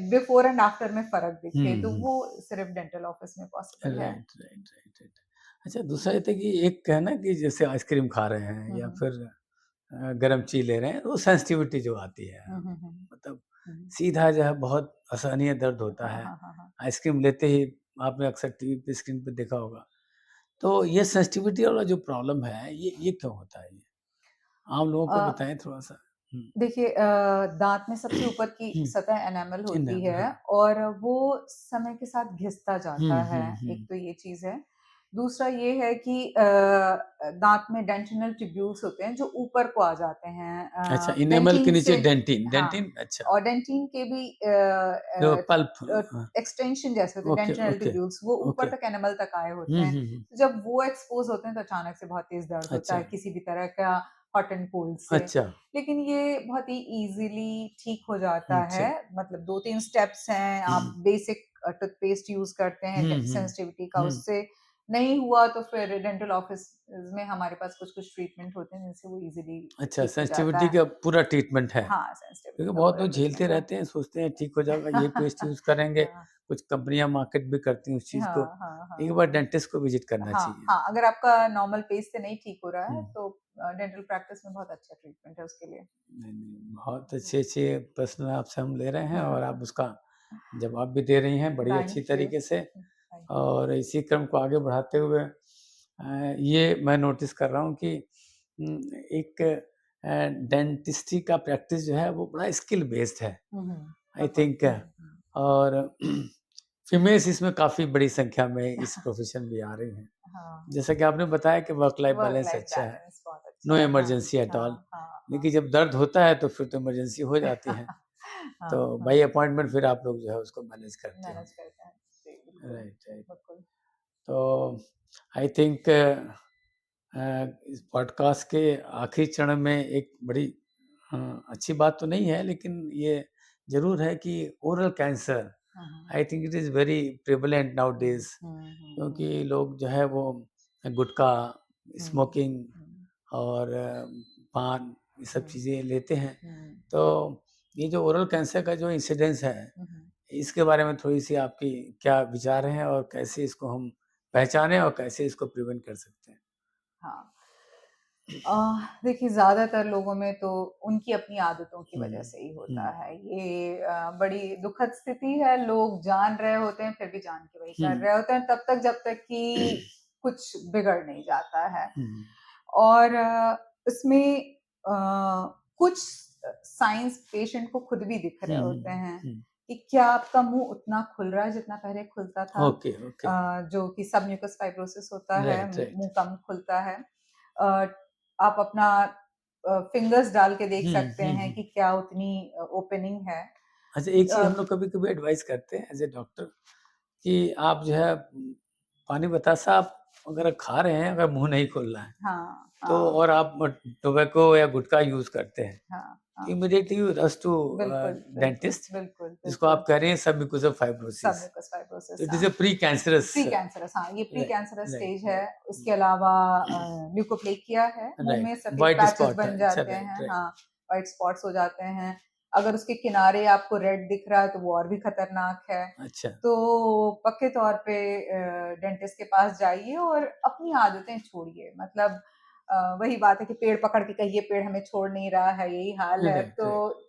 बिफोर एंड आफ्टर में फ़र्क दिखे, हुँ, तो हुँ। वो सिर्फ़ डेंटल ऑफ़िस में पॉसिबल है। Right, right, right, right. अच्छा, दूसरा ये था कि एक है ना कि जैसे आइसक्रीम खा रहे हैं हुँ, या हुँ। फिर गरम चीज़ ले रहे हैं, वो सेंसिटिविटी जो आती है, हुँ, हुँ, हुँ, मतलब हुँ। सीधा जो है बहुत असहनीय दर्द होता हाँ, है। हाँ, हाँ, हाँ। आइसक्रीम लेते ही आपने अक्सर टीवी पे स्क्रीन पे देखा होगा। तो ये सेंसिटिविटी वाला जो प्रॉब्लम है, ये क्यों होता है ये? आम लोगों अ को बताएँ थोड़ा-सा? हुँ। देखिए दाँत में सबसे ऊपर की हुँ, सतह एनामल होती इनेम है हाँ। और वो समय के साथ घिसता हुँ, जाता है, हुँ, एक हुँ। तो ये चीज़ है। दूसरा ये है कि दाँत में डेंटिनल ट्यूब्यूल्स होते हैं जो ऊपर को आ जाते हैं अच्छा, इनेमल के डेंटिन नीचे से डेंटिन, हाँ, डेंटिन अच्छा, और डेंटिन के भी जो पल्प एक्सटेंशन जैसे होते हैं ओके, डेंटिनल ओके, ट्यूब्यूल्स वो ऊपर ओके। तक एनामल तक आए होते हुँ, हैं। हुँ, हुँ। जब वो एक्सपोज़ होते हैं तो अचानक से बहुत तेज़ दर्द होता अच्छा, है, किसी भी तरह का हॉट एंड कोल्ड से। अच्छा, लेकिन ये बहुत ही ईज़िली ठीक हो जाता अच्छा। है, मतलब 2-3 स्टेप्स हैं, आप बेसिक टूथपेस्ट यूज़ करते हैं हुँ, हुँ, सेंसिटिविटी का, हुँ। उससे नहीं हुआ तो फिर डेंटल ऑफिस में हमारे पास कुछ-कुछ ट्रीटमेंट होते हैं जिनसे वो ईज़िली अच्छा, ठीक हो जाता सेंसिटिविटी है। का पूरा ट्रीटमेंट है। हाँ, सेंसिटिविटी क्योंकि का बहुत पूरा लोग झेलते ट्रीटमेंट है। रहते हैं, सोचते हैं ठीक हो जाएगा, ये पेस्ट यूज़ करेंगे, हाँ, कुछ कंपनियाँ मार्केट भी करती हैं उस चीज़ को। हाँ, हाँ, हाँ, एक बार हाँ। डेंटिस्ट को विज़िट करना हाँ, चाहिए। हाँ, अगर आपका नॉर्मल पेस्ट से नहीं ठीक हो रहा है हुँ। तो डेंटल प्रैक्टिस में बहुत अच्छा ट्रीटमेंट है उसके लिए। नहीं, नहीं, बहुत अच्छे-अच्छे प्रश्न आपसे हम ले रहे हैं और आप हाँ, उसका जवाब भी दे रही हैं बड़ी अच्छी थैंक यू। तरीके से। Thank you. और इसी क्रम को आगे बढ़ाते हुए ये मैं नोटिस कर रहा हूँ कि एक डेंटिस्ट्री का प्रैक्टिस जो है वो बड़ा स्किल बेस्ड है, हुँ, हुँ, आई बहुत। थिंक। हुँ, हुँ। और फीमेल्स इसमें काफ़ी बड़ी संख्या में इस प्रोफ़ेशन में आ रही हैं। हाँ, जैसा कि आपने बताया कि work life work balance life अच्छा है, बैलेंस बहुत नो अच्छा है। हाँ, इमरजेंसी एट ऑल। हाँ, हाँ, हाँ। लेकिन जब दर्द होता है तो फिर तो इमरजेंसी हो जाती है। तो हाँ, बाय हाँ, अपॉइंटमेंट फिर आप लोग जो है उसको मैनेज करते मैनेज होंगे। करते हैं। जी, बिल्कुल, राइट, राइट। बिल्कुल। तो आई थिंक इस पॉडकास्ट के आखिरी चरण में एक बड़ी अ, अच्छी बात तो नहीं है, लेकिन ये ज़रूर है कि oral cancer hmm, hmm. I think it is very prevalent hmm, nowadays. Hmm, hmm, क्योंकि हुँ, लोग जो है वो गुटखा, हुँ, स्मोकिंग हुँ, और पान ये सब हुँ, चीज़ें लेते हैं। हुँ, तो ये जो ओरल कैंसर का जो इंसिडेंस है, हुँ, हुँ। इसके बारे में थोड़ी-सी आपकी क्या विचार हैं और कैसे इसको हम पहचानें और कैसे इसको प्रिवेंट कर सकते हैं? हाँ। अ, देखिए ज़्यादातर लोगों में तो उनकी अपनी आदतों की हुँ, वज़ह से ही होता हुँ, है। ये बड़ी दुखद स्थिति है, लोग जान रहे होते हैं, फिर भी जान के वही हुँ, कर रहे होते हैं तब तक जब तक कि कुछ बिगड़ नहीं जाता है। हुँ, और इसमें कुछ साइन्स पेशेंट को खुद भी दिख रहे हुँ, होते हुँ, हैं हुँ। कि क्या आपका मुँह उतना खुल रहा है जितना पहले खुलता था? Okay, okay. जो कि सबम्यूकस फाइब्रोसिस होता है, राइट, राइट। मुँह कम खुलता है। अ, आप अपना फिंगर्स डाल के देख हुँ, सकते हुँ, हैं हुँ। कि क्या उतनी ओपनिंग है। अच्छा, एक चीज़ अ, हम लोग कभी-कभी एडवाइस करते हैं एज़ अ डॉक्टर कि आप जो है पानी बतासा आप अगर खा रहे हैं, अगर मुँह नहीं खोल रहा है, हाँ, तो हाँ, और आप टोबैको या गुटखा यूज़ करते हैं, हाँ, हाँ। इमीडिएटली यू रश टू बिल्कुल, बिल्कुल, डेंटिस्ट, बिल्कुल, जिसको बिल्कुल। आप कह रहे हैं सबम्यूकोसा फाइब्रोसिस। सबम्यूकस तो फाइब्रोसिस, इट हाँ। Is a pre cancerous. Pre cancerous, हाँ, ये pre right, cancerous right, stage है। राइट। उसके अलावा ल्यूकोप्लेकिया है, मुँह में राइट, सफ़ेद व्हाइट पैचेज़ स्पॉट है, बन अच्छा, जाते राइट, हैं, राइट। हाँ, व्हाइट स्पॉट्स हो जाते हैं। अगर उसके किनारे आपको रेड दिख रहा है, तो वो और भी खतरनाक है। अच्छा। तो पक्के तौर पे डेंटिस्ट के पास जाइए और अपनी आदतें छोड़िए। मतलब वही बात है कि पेड़ पकड़ के कहिए, पेड़ हमें छोड़ नहीं रहा है, यही हाल है। राइट, तो राइट।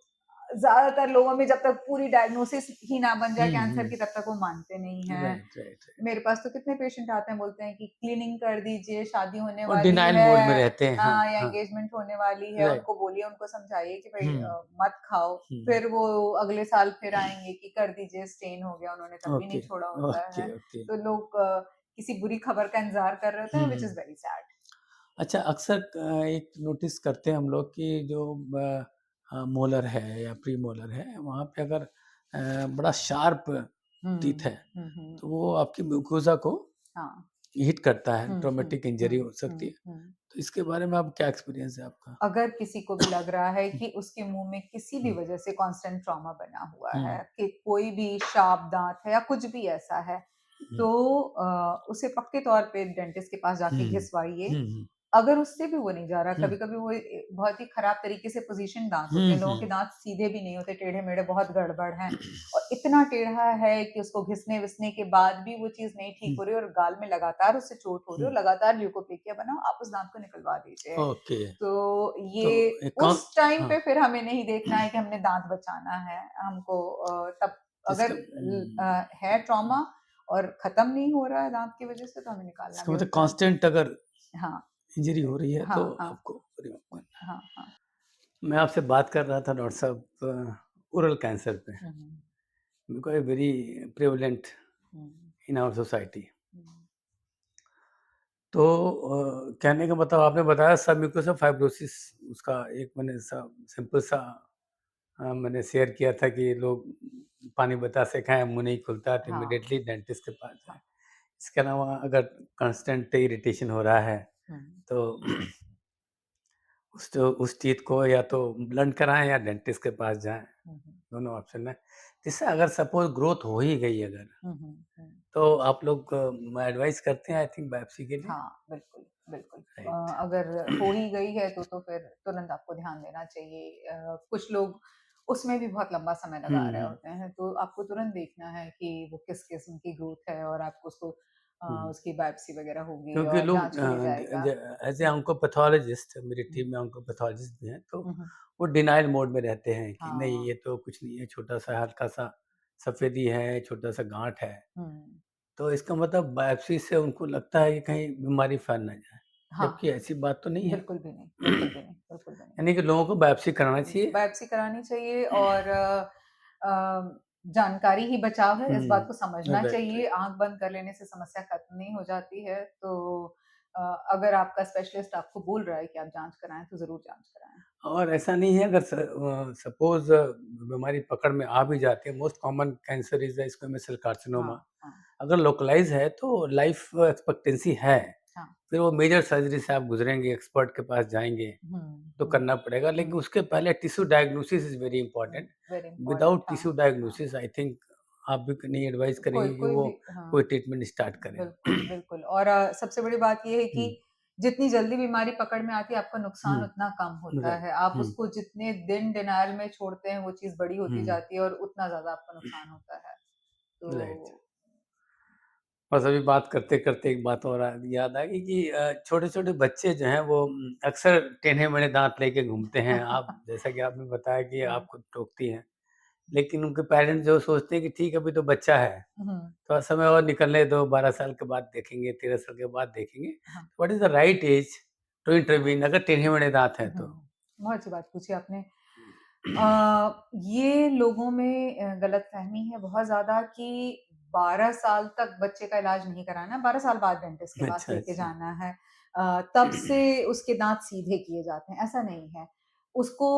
ज़्यादातर लोगों में जब तक पूरी डायग्नोसिस ही ना बन जाए हुँ, कैंसर की, हुँ। तब तक वो मानते नहीं हैं। Right, right, right. मेरे पास तो कितने पेशेंट आते हैं, बोलते हैं कि क्लीनिंग कर दीजिए, शादी होने और वाली डिनायल मोड में है, रहते हैं, हाँ, या हाँ। एंगेजमेंट होने वाली है, राइट। उनको बोलिए, उनको समझाइए कि भई हुँ, मत खाओ। हुँ। फिर वो अगले साल फिर आएँगे कि कर दीजिए, स्टेन हो गया, उन्होंने तब भी ओके, नहीं छोड़ा होता ओके, है। ओके। तो लोग किसी बुरी खबर का इंतज़ार कर रहे होते हैं, which hmm. Is very sad. अच्छा, अक्सर एक नोटिस करते हैं हम लोग कि जो मोलर है या प्रीमोलर है, वहाँ पे अगर बड़ा शार्प टीथ हुँ, है, हुँ, हुँ। तो वो आपकी म्यूकोसा को हाँ। हिट करता है, हुँ, हुँ, ट्रॉमेटिक इंजरी हुँ, हो सकती है। हुँ, हुँ। तो इसके बारे में आप क्या एक्सपीरियंस है आपका? अगर किसी को भी लग रहा है हुँ, कि उसके मुँह में किसी भी हुँ, वजह से कांस्टेंट ट्रॉमा बना हुआ है, हुँ, कि कोई भी शार्प दाँत है या कुछ भी ऐसा है, हुँ, तो उसे पक्के तौर पे डेंटिस्ट के पास जाके हुँ, घिसवाइए। हुँ, अगर उससे भी वो नहीं जा रहा, हुँ, कभी-कभी वो बहुत ही खराब तरीके से पोज़ीशन दाँत होते हुँ, हैं, लोगों के हुँ, दाँत सीधे भी नहीं होते, टेढ़े-मेढ़े बहुत गड़बड़ हैं और इतना टेढ़ा है कि उसको घिसने-विसने के बाद भी वो चीज़ नहीं ठीक हुँ, हो रही है और गाल में लगातार उससे चोट हो रही है हुँ। और लगातार ल्यूकोप्लेकिया बना, आप उस दाँत को निकलवा दीजिए। ओके, तो तो ये एक कौन उस टाइम हाँ, पे फिर हमें नहीं देखना है कि हमने दाँत बचाना है, हमको तब तो इसका अगर है ट्रॉमा और खत्म नहीं हो रहा है दाँत की वजह से, तो हमें निकालना इसका भी मतलब होता है। कांस्टेंट अगर हाँ, इंजरी हो रही है, तो हाँ, हाँ, आपको रिमूव करना हाँ, हाँ। है। मैं आपसे बात कर रहा था डॉक्टर साहब ओरल कैंसर पे, hmm, hmm, because very prevalent hmm, in our society. Hmm. तो कहने का मतलब आपने बताया सबम्यूकोसा फाइब्रोसिस, उसका एक मैंने सिंपल सा मैंने शेयर किया था कि लोग पानी बतासे खाएँ, मुँह नहीं खुलता है तो हाँ, इमीडिएटली डेंटिस्ट के पास जाएँ। हाँ। इसके अलावा अगर कांस्टेंट इरिटेशन हो रहा है, हुँ, तो उस टीथ को या तो ब्लंट कराएँ या डेंटिस्ट के पास जाएँ, हुँ, हुँ, दोनों ऑप्शन है। जिससे अगर सपोज़ ग्रोथ हो ही गई अगर, हुँ, हुँ, हुँ। तो आप लोग एडवाइस करते हैं आई थिंक बायोप्सी के लिए? हाँ, बिल्कुल, बिल्कुल। राइट। अगर हो ही गई है तो फिर तुरंत आपको ध्यान देना चाहिए। कुछ लोग उसमें भी बहुत लंबा समय हुँ, लगा रहे हुँ, होते हैं, तो आपको तुरंत देखना है कि वो किस किस्म की ग्रोथ है और आपको उसको हुँ। उसकी बायोप्सी वगैरह होगी क्योंकि और लोग जाँच के लिए जाएगा। एज ए हुँ, ऑन्कोपैथोलॉजिस्ट, मेरी हुँ, टीम में ऑन्कोपैथोलॉजिस्ट भी हैं, तो हुँ, हुँ। वो डिनायल मोड में रहते हैं कि नहीं हाँ, ये तो कुछ नहीं है, छोटा-सा हल्का-सा सफ़ेदी है, छोटा-सा गाँठ है। हुँ। तो इसका मतलब बायोप्सी से उनको लगता है कि कहीं बीमारी फैल ना जाए, हाँ, जबकि ऐसी बात तो नहीं है। बिल्कुल भी नहीं, बिल्कुल भी नहीं, बिल्कुल भी नहीं। यानी कि लोगों को बायोप्सी कराना चाहिए। बायोप्सी करानी चाहिए और जानकारी ही बचाव है, इस बात हुँ, को समझना राइट, चाहिए, राइट। आँख बंद कर लेने से समस्या खत्म नहीं हो जाती है। तो अ, अगर आपका स्पेशलिस्ट आपको बोल रहा है कि आप जाँच कराएँ, तो ज़रूर जाँच कराएँ। और ऐसा नहीं है अगर सपोज़ बीमारी पकड़ में आ भी जाती है, most common cancer is the squamous cell carcinoma. हाँ, हाँ, अगर लोकलाइज़ है तो लाइफ एक्सपेक्टेंसी है। हाँ। फिर वो मेजर सर्जरी से आप गुज़रेंगे, एक्सपर्ट के पास जाएँगे, हुँ, तो हुँ, करना पड़ेगा। लेकिन हुँ, उसके पहले tissue diagnosis is very hmm. Important. Very important without हाँ, टिश्यू हाँ। डायग्नोसिस आई थिंक आप भी नहीं एडवाइस कोई करेंगे कि कोई वो भी हाँ। कोई ट्रीटमेंट स्टार्ट करें। बिल्कुल, बिल्कुल और सबसे बड़ी बात ये है कि हुँ, जितनी जल्दी बीमारी पकड़ में आती है, आपका नुकसान हुँ, उतना कम होता राइट। है। आप हुँ, उसको जितने दिन डिनायल में छोड़ते हैं, वो चीज़ बड़ी होती हुँ, जाती है और उतना ज़्यादा आपका नुकसान होता है। राइट। तो बस अभी बात करते-करते एक बात और याद आ गई कि छोटे-छोटे बच्चे जो हैं वो अक्सर टेढ़े-मेढ़े दाँत लेके घूमते हैं। आप जैसा कि आपने बताया कि हाँ। आप खुद टोकती हैं, लेकिन उनके पेरेंट्स जो सोचते हैं कि ठीक है अभी तो बच्चा है, हुँ, थोड़ा समय और निकलने दो, 12 साल के बाद देखेंगे, 13 साल के बाद देखेंगे। हाँ। What is the right age to intervene अगर टेढ़े-मेढ़े दाँत हैं तो? बहुत अच्छी बात पूछी आपने। ये लोगों में गलतफ़हमी है बहुत ज़्यादा कि 12 साल तक बच्चे का इलाज नहीं कराना है, 12 साल बाद डेंटिस्ट के पास अच्छा, लेके अच्छा। जाना है। तब से उसके दाँत सीधे किए जाते हैं, ऐसा नहीं है। उसको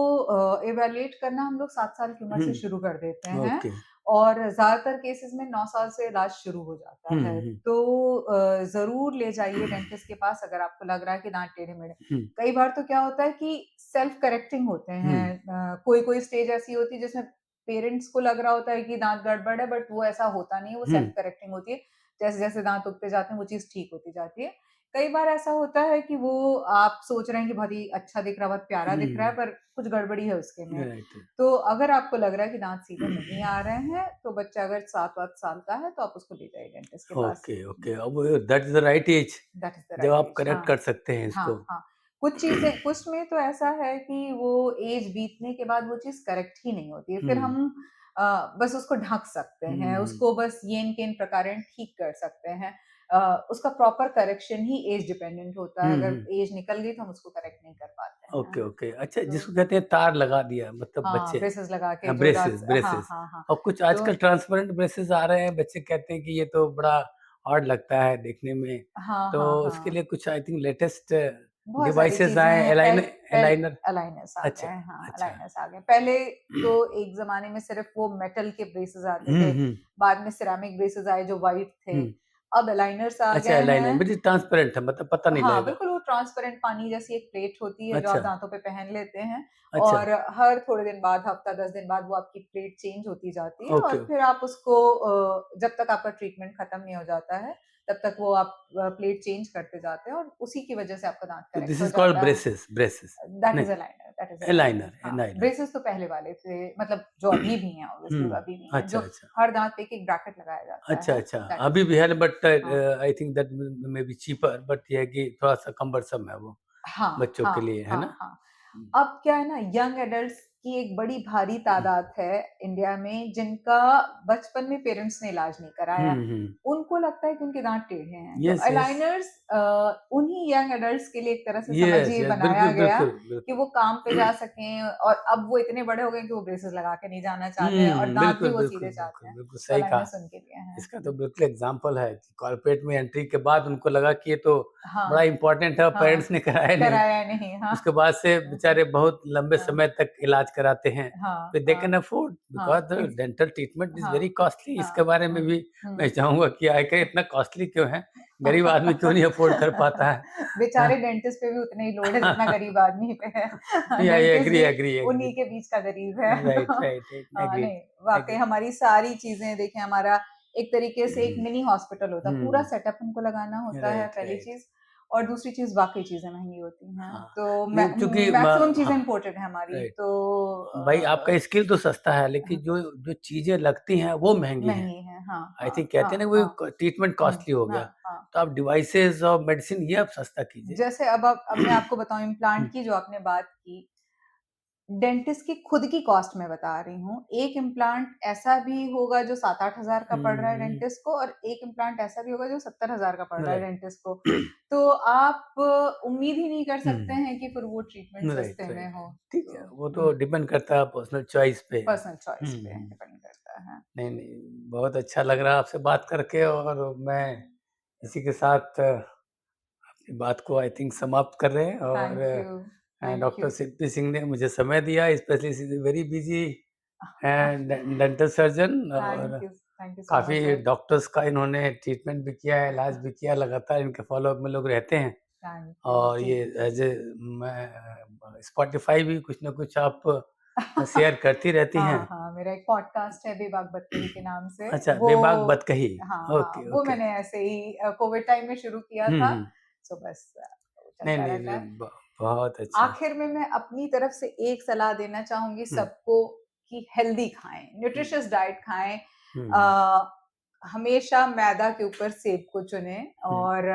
इवैल्यूएट करना हम लोग 7 साल की उम्र हुँ, से शुरू कर देते हैं ओके। और ज़्यादातर केसेस में 9 साल से इलाज शुरू हो जाता हुँ, है। हुँ, तो ज़रूर ले जाइए डेंटिस्ट के पास अगर आपको लग रहा है कि दाँत टेढ़े-मेढ़े। हुँ, कई बार तो क्या होता है कि सेल्फ करेक्टिंग होते हुँ, हैं। कोई-कोई स्टेज ऐसी होती है जिसमें पेरेंट्स को लग रहा होता है कि दाँत गड़बड़ है, बट वो ऐसा होता नहीं है, वो हुँ, सेल्फ करेक्टिंग होती है। जैसे-जैसे दाँत उगते जाते हैं वो चीज़ ठीक होती जाती है। कई बार ऐसा होता है कि वो आप सोच रहे हैं कि बहुत ही अच्छा दिख रहा है, बहुत प्यारा दिख रहा है, हुँ, पर कुछ गड़बड़ी है उसके में। राइट। तो अगर आपको लग रहा है कि दाँत सीधे नहीं आ रहे हैं, तो बच्चा अगर 7-8 साल का है, तो आप उसको ले जाइए डेंटिस्ट के पास। Okay, okay. अब that is the right age that is the जब राइट आप एज। करेक्ट हाँ, कर सकते हैं हाँ, इसको। हाँ। कुछ में तो ऐसा है कि वो एज बीतने के बाद वो चीज़ करेक्ट ही नहीं होती है। फिर हुँ, हम बस उसको ढक सकते हैं, हुँ, उसको बस येन-केन प्रकारेण ठीक कर सकते हैं। उसका प्रॉपर करेक्शन ही एज डिपेंडेंट होता है। हुँ, अगर हुँ। एज निकल गई तो हम उसको करेक्ट नहीं कर पाते ओके, हैं। ओके। अच्छा तो जिसको कहते हैं तार लगा दिया मतलब हाँ, बच्चे ब्रेसेस लगा के जो ब्रेसेस दाँत हाँ, ब्रेसेस हाँ, हाँ। और कुछ तो आजकल ट्रांसपेरेंट ब्रेसेस आ रहे हैं, बच्चे कहते हैं कि ये तो बड़ा ऑड लगता है देखने में। हाँ, तो हाँ, उसके हाँ। लिए कुछ आई थिंक लेटेस्ट बहुत सारी डिवाइसेज़ चीज़ें आए हैं हैं। अलाइनर अलाइनर्स आ गए अच्छा, हैं, हाँ, अच्छा। अलाइनर्स आ गए। पहले तो एक ज़माने में सिर्फ़ वो मेटल के ब्रेसेस आते हुँ, थे, हुँ, बाद में सिरेमिक ब्रेसेस आए जो व्हाइट थे। हुँ। अब अलाइनर्स आ अच्छा गए अलाइनर हैं। मतलब ट्रांसपेरेंट है मतलब पता नहीं हाँ, लगेगा। बिल्कुल वो ट्रांसपेरेंट पानी जैसी एक प्लेट होती है जो आप अच्छा, दाँतों पे पहन लेते हैं अच्छा। और हर थोड़े दिन बाद, हफ़्ता 10 दिन बाद वो आपकी प्लेट चेंज होती जाती है ओके। और फिर आप उसको जब तक आपका ट्रीटमेंट खत्म नहीं हो जाता है, तब तक वो आप प्लेट चेंज करते जाते हैं और उसी की वजह से आपका दाँत तो करेक्ट दिस हो इज़ कॉल्ड जाता है। ब्रेसेस ब्रेसेस दैट नहीं is a liner, that is a liner. Aligner हाँ, अलाइनर। ब्रेसेस तो पहले वाले थे, मतलब जो अभी भी हैं ऑब्वियसली वो हुँ। अभी भी हैं, अच्छा, जो अच्छा। हर दाँत पे एक-एक ब्रैकेट लगाया जाता अच्छा, है, अच्छा। दैट इज़ अभी भी है बट हाँ। I think that may be cheaper but ये है कि थोड़ा-सा कम्बरसम है वो हाँ, बच्चों के हाँ, लिए, है हाँ, ना? हाँ। हुँ। अब क्या है ना यंग एडल्ट्स की एक बड़ी भारी तादाद है इंडिया में जिनका बचपन में पेरेंट्स ने इलाज नहीं हुँ, कराया। हुँ। उनको लगता है कि उनके दाँत टेढ़े हैं। तो येस, येस। अलाइनर्स उन्हीं यंग एडल्ट्स के लिए एक तरह से येस, समझिए येस। बनाया बिल्कुल, गया बिल्कुल, कि बिल्कुल। वो काम पे जा सकें और अब वो इतने बड़े हो गए हैं कि वो ब्रेसेस लगा के नहीं जाना चाहते हैं और हुँ, दाँत भी बिल्कुल, वो बिल्कुल, सीधे चाहते बिल्कुल, हैं। बिल्कुल तो सही कहा। अलाइनर्स उनके लिए हैं। इसका तो बिल्कुल एग्ज़ाम्पल है कि कॉर्पोरेट में एंट्री के बाद उनको लगा कि ये तो बड़ा हाँ, इम्पोर्टेंट है और हाँ, पेरेंट्स ने कराया नहीं। कराया नहीं, हाँ। उसके बाद से बेचारे बहुत लंबे हाँ, समय तक इलाज कराते हैं। हाँ, फिर दे कैन हाँ, अफोर्ड बिकॉज़ हाँ, the dental treatment is very हाँ, कॉस्टली इसके हाँ, बारे में भी मैं हुँ। चाहूँगा कि आखिर इतना कॉस्टली क्यों है? गरीब आदमी क्यों नहीं अफोर्ड कर पाता है? बेचारे हाँ। डेंटिस्ट पे भी उतना ही लोड है जितना गरीब आदमी पे है। या आई डेंटिस्ट एग्री, भी एग्री, एग्री। उन्हीं के बीच का गरीब है। राइट, राइट, राइट, एग्रीड, नहीं, वाक़ई एग्री। हमारी सारी चीज़ें देखें हमारा एक तरीके से एक मिनी हॉस्पिटल होता है। पूरा हुँ, सेटअप हमको लगाना होता है राइट, पहली राइट। चीज़ और दूसरी चीज़ वाक़ई चीज़ें महँगी होती हैं। हाँ, तो ये चूँकि म मैक्सिमम चीज़ें हाँ, इम्पोर्टेड है हमारी राइट। तो भाई आपका स्किल तो सस्ता है, लेकिन हाँ, जो जो चीज़ें लगती हैं वो महँगी हैं। महँगी है। हाँ, आई हाँ, थिंक कहते हाँ, हैं ना वो हाँ। ट्रीटमेंट हुँ, कॉस्टली हो गया। हाँ, हाँ। तो आप डिवाइसेज़ और मेडिसिन ये आप सस्ता कीजिए। जैसे अब मैं आपको बताऊँ हुँ, इम्प्लांट की जो आपने बात की, डेंटिस्ट की खुद की कॉस्ट मैं बता रही हूँ। एक इम्प्लांट ऐसा भी होगा जो 7-8 हज़ार का पड़ रहा है हुँ, डेंटिस्ट को और एक इम्प्लांट ऐसा भी होगा जो 70,000 का पड़ रहा है राइट। डेंटिस्ट को। तो आप उम्मीद ही नहीं कर सकते हुँ, हैं कि फिर वो ट्रीटमेंट राइट, सस्ते में राइट। हो। ठीक है, तो वो तो डिपेंड करता है पर्सनल चॉइस पे। पर्सनल चॉइस हुँ, पे हुँ। डिपेंड करता है। नहीं, नहीं, बहुत अच्छा लग रहा है आपसे बात करके और मैं इसी के साथ अपनी बात को आई थिंक समाप्त कर रहे हैं और thank you, thank doctor you. Sippy Singh ने मुझे समय दिया specially she is very busy dental surgeon और थैंक यू सो मच काफ़ी सर। डॉक्टर्स का इन्होंने ट्रीटमेंट भी किया है, इलाज भी किया, लगातार इनके फ़ॉलो-अप में लोग रहते हैं थैंक यू। और जी। ये एज़ ए स्पॉटिफ़ाई भी कुछ ना कुछ आप शेयर करती रहती हैं। हाँ, हाँ, मेरा एक पॉडकास्ट है बेबाक बदकही के नाम से, अच्छा, वो बेबाक बदकही। हाँ, हाँ, ओके, वो ओके। मैंने ऐसे ही कोविड टाइम में शुरू किया हुँ, था, हुँ। सो बस वो नहीं, चलता नहीं, रहता नहीं है। बहुत अच्छा। आखिर में मैं अपनी तरफ से एक सलाह देना चाहूँगी हुँ, सबको कि हेल्दी खाएँ, हुँ, न्यूट्रिशियस डाइट खाएँ। हुँ, अ, हमेशा मैदा के ऊपर सेब को चुनें हुँ। और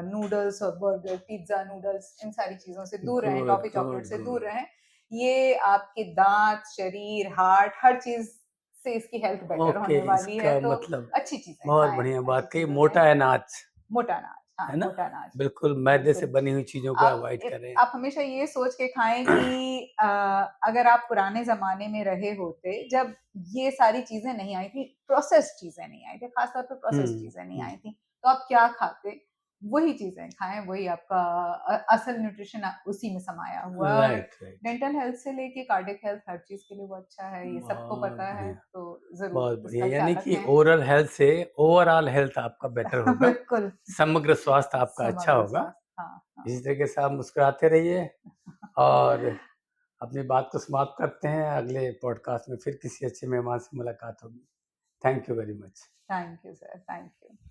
नूडल्स और बर्गर, पिज़्ज़ा, नूडल्स इन सारी चीज़ों से दूर रहें, गुड, टॉफ़ी चॉकलेट गुड, से दूर गुड। रहें। ये आपके दाँत, शरीर, हार्ट हर चीज़ से इसकी हेल्थ बेटर ओके, होने वाली है, इसका तो मतलब अच्छी चीज़ें बहुत खाएँ, बढ़िया अच्छी बात कही, चीज़ें खाएँ। मोटा अनाज, मोटा अनाज, हाँ, है ना? मोटा अनाज, बिल्कुल मैदे से बिल्कुल। बनी हुई चीज़ों को अवॉइड करें। आप हमेशा ये सोच के खाएँ कि अगर आप पुराने ज़माने में रहे होते, जब ये सारी चीज़ें नहीं आई थी, प्रोसेस्ड चीज़ें नहीं आई थी, ख़ास तौर पे प्रोसेस्ड हुँ, चीज़ें नहीं हुँ। आई थी, तो आप क्या खाते? वही चीजें खाएं, वही आपका असल न्यूट्रिशन उसी में समाया हुआ है। और राइट, राइट। डेंटल हेल्थ से लेके कार्डियक हेल्थ हर चीज के लिए वो अच्छा है, ये सबको बहुत पता है, बढ़िया, तो जरूर बहुत बढ़िया। इसका यानी ख्याल कि रखें। ओरल हेल्थ से ओवरऑल हेल्थ आपका बेटर होगा, बिल्कुल, समग्र स्वास्थ्य आपका अच्छा समग्र होगा। स्वास्थ्य, हाँ हाँ। इसी तरीके से आप मुस्कुराते रहिए और अपनी बात को समाप्त करते हैं। अगले पॉडकास्ट में फिर किसी अच्छे मेहमान से मुलाकात होगी। Thank you very much. Thank you sir, thank you.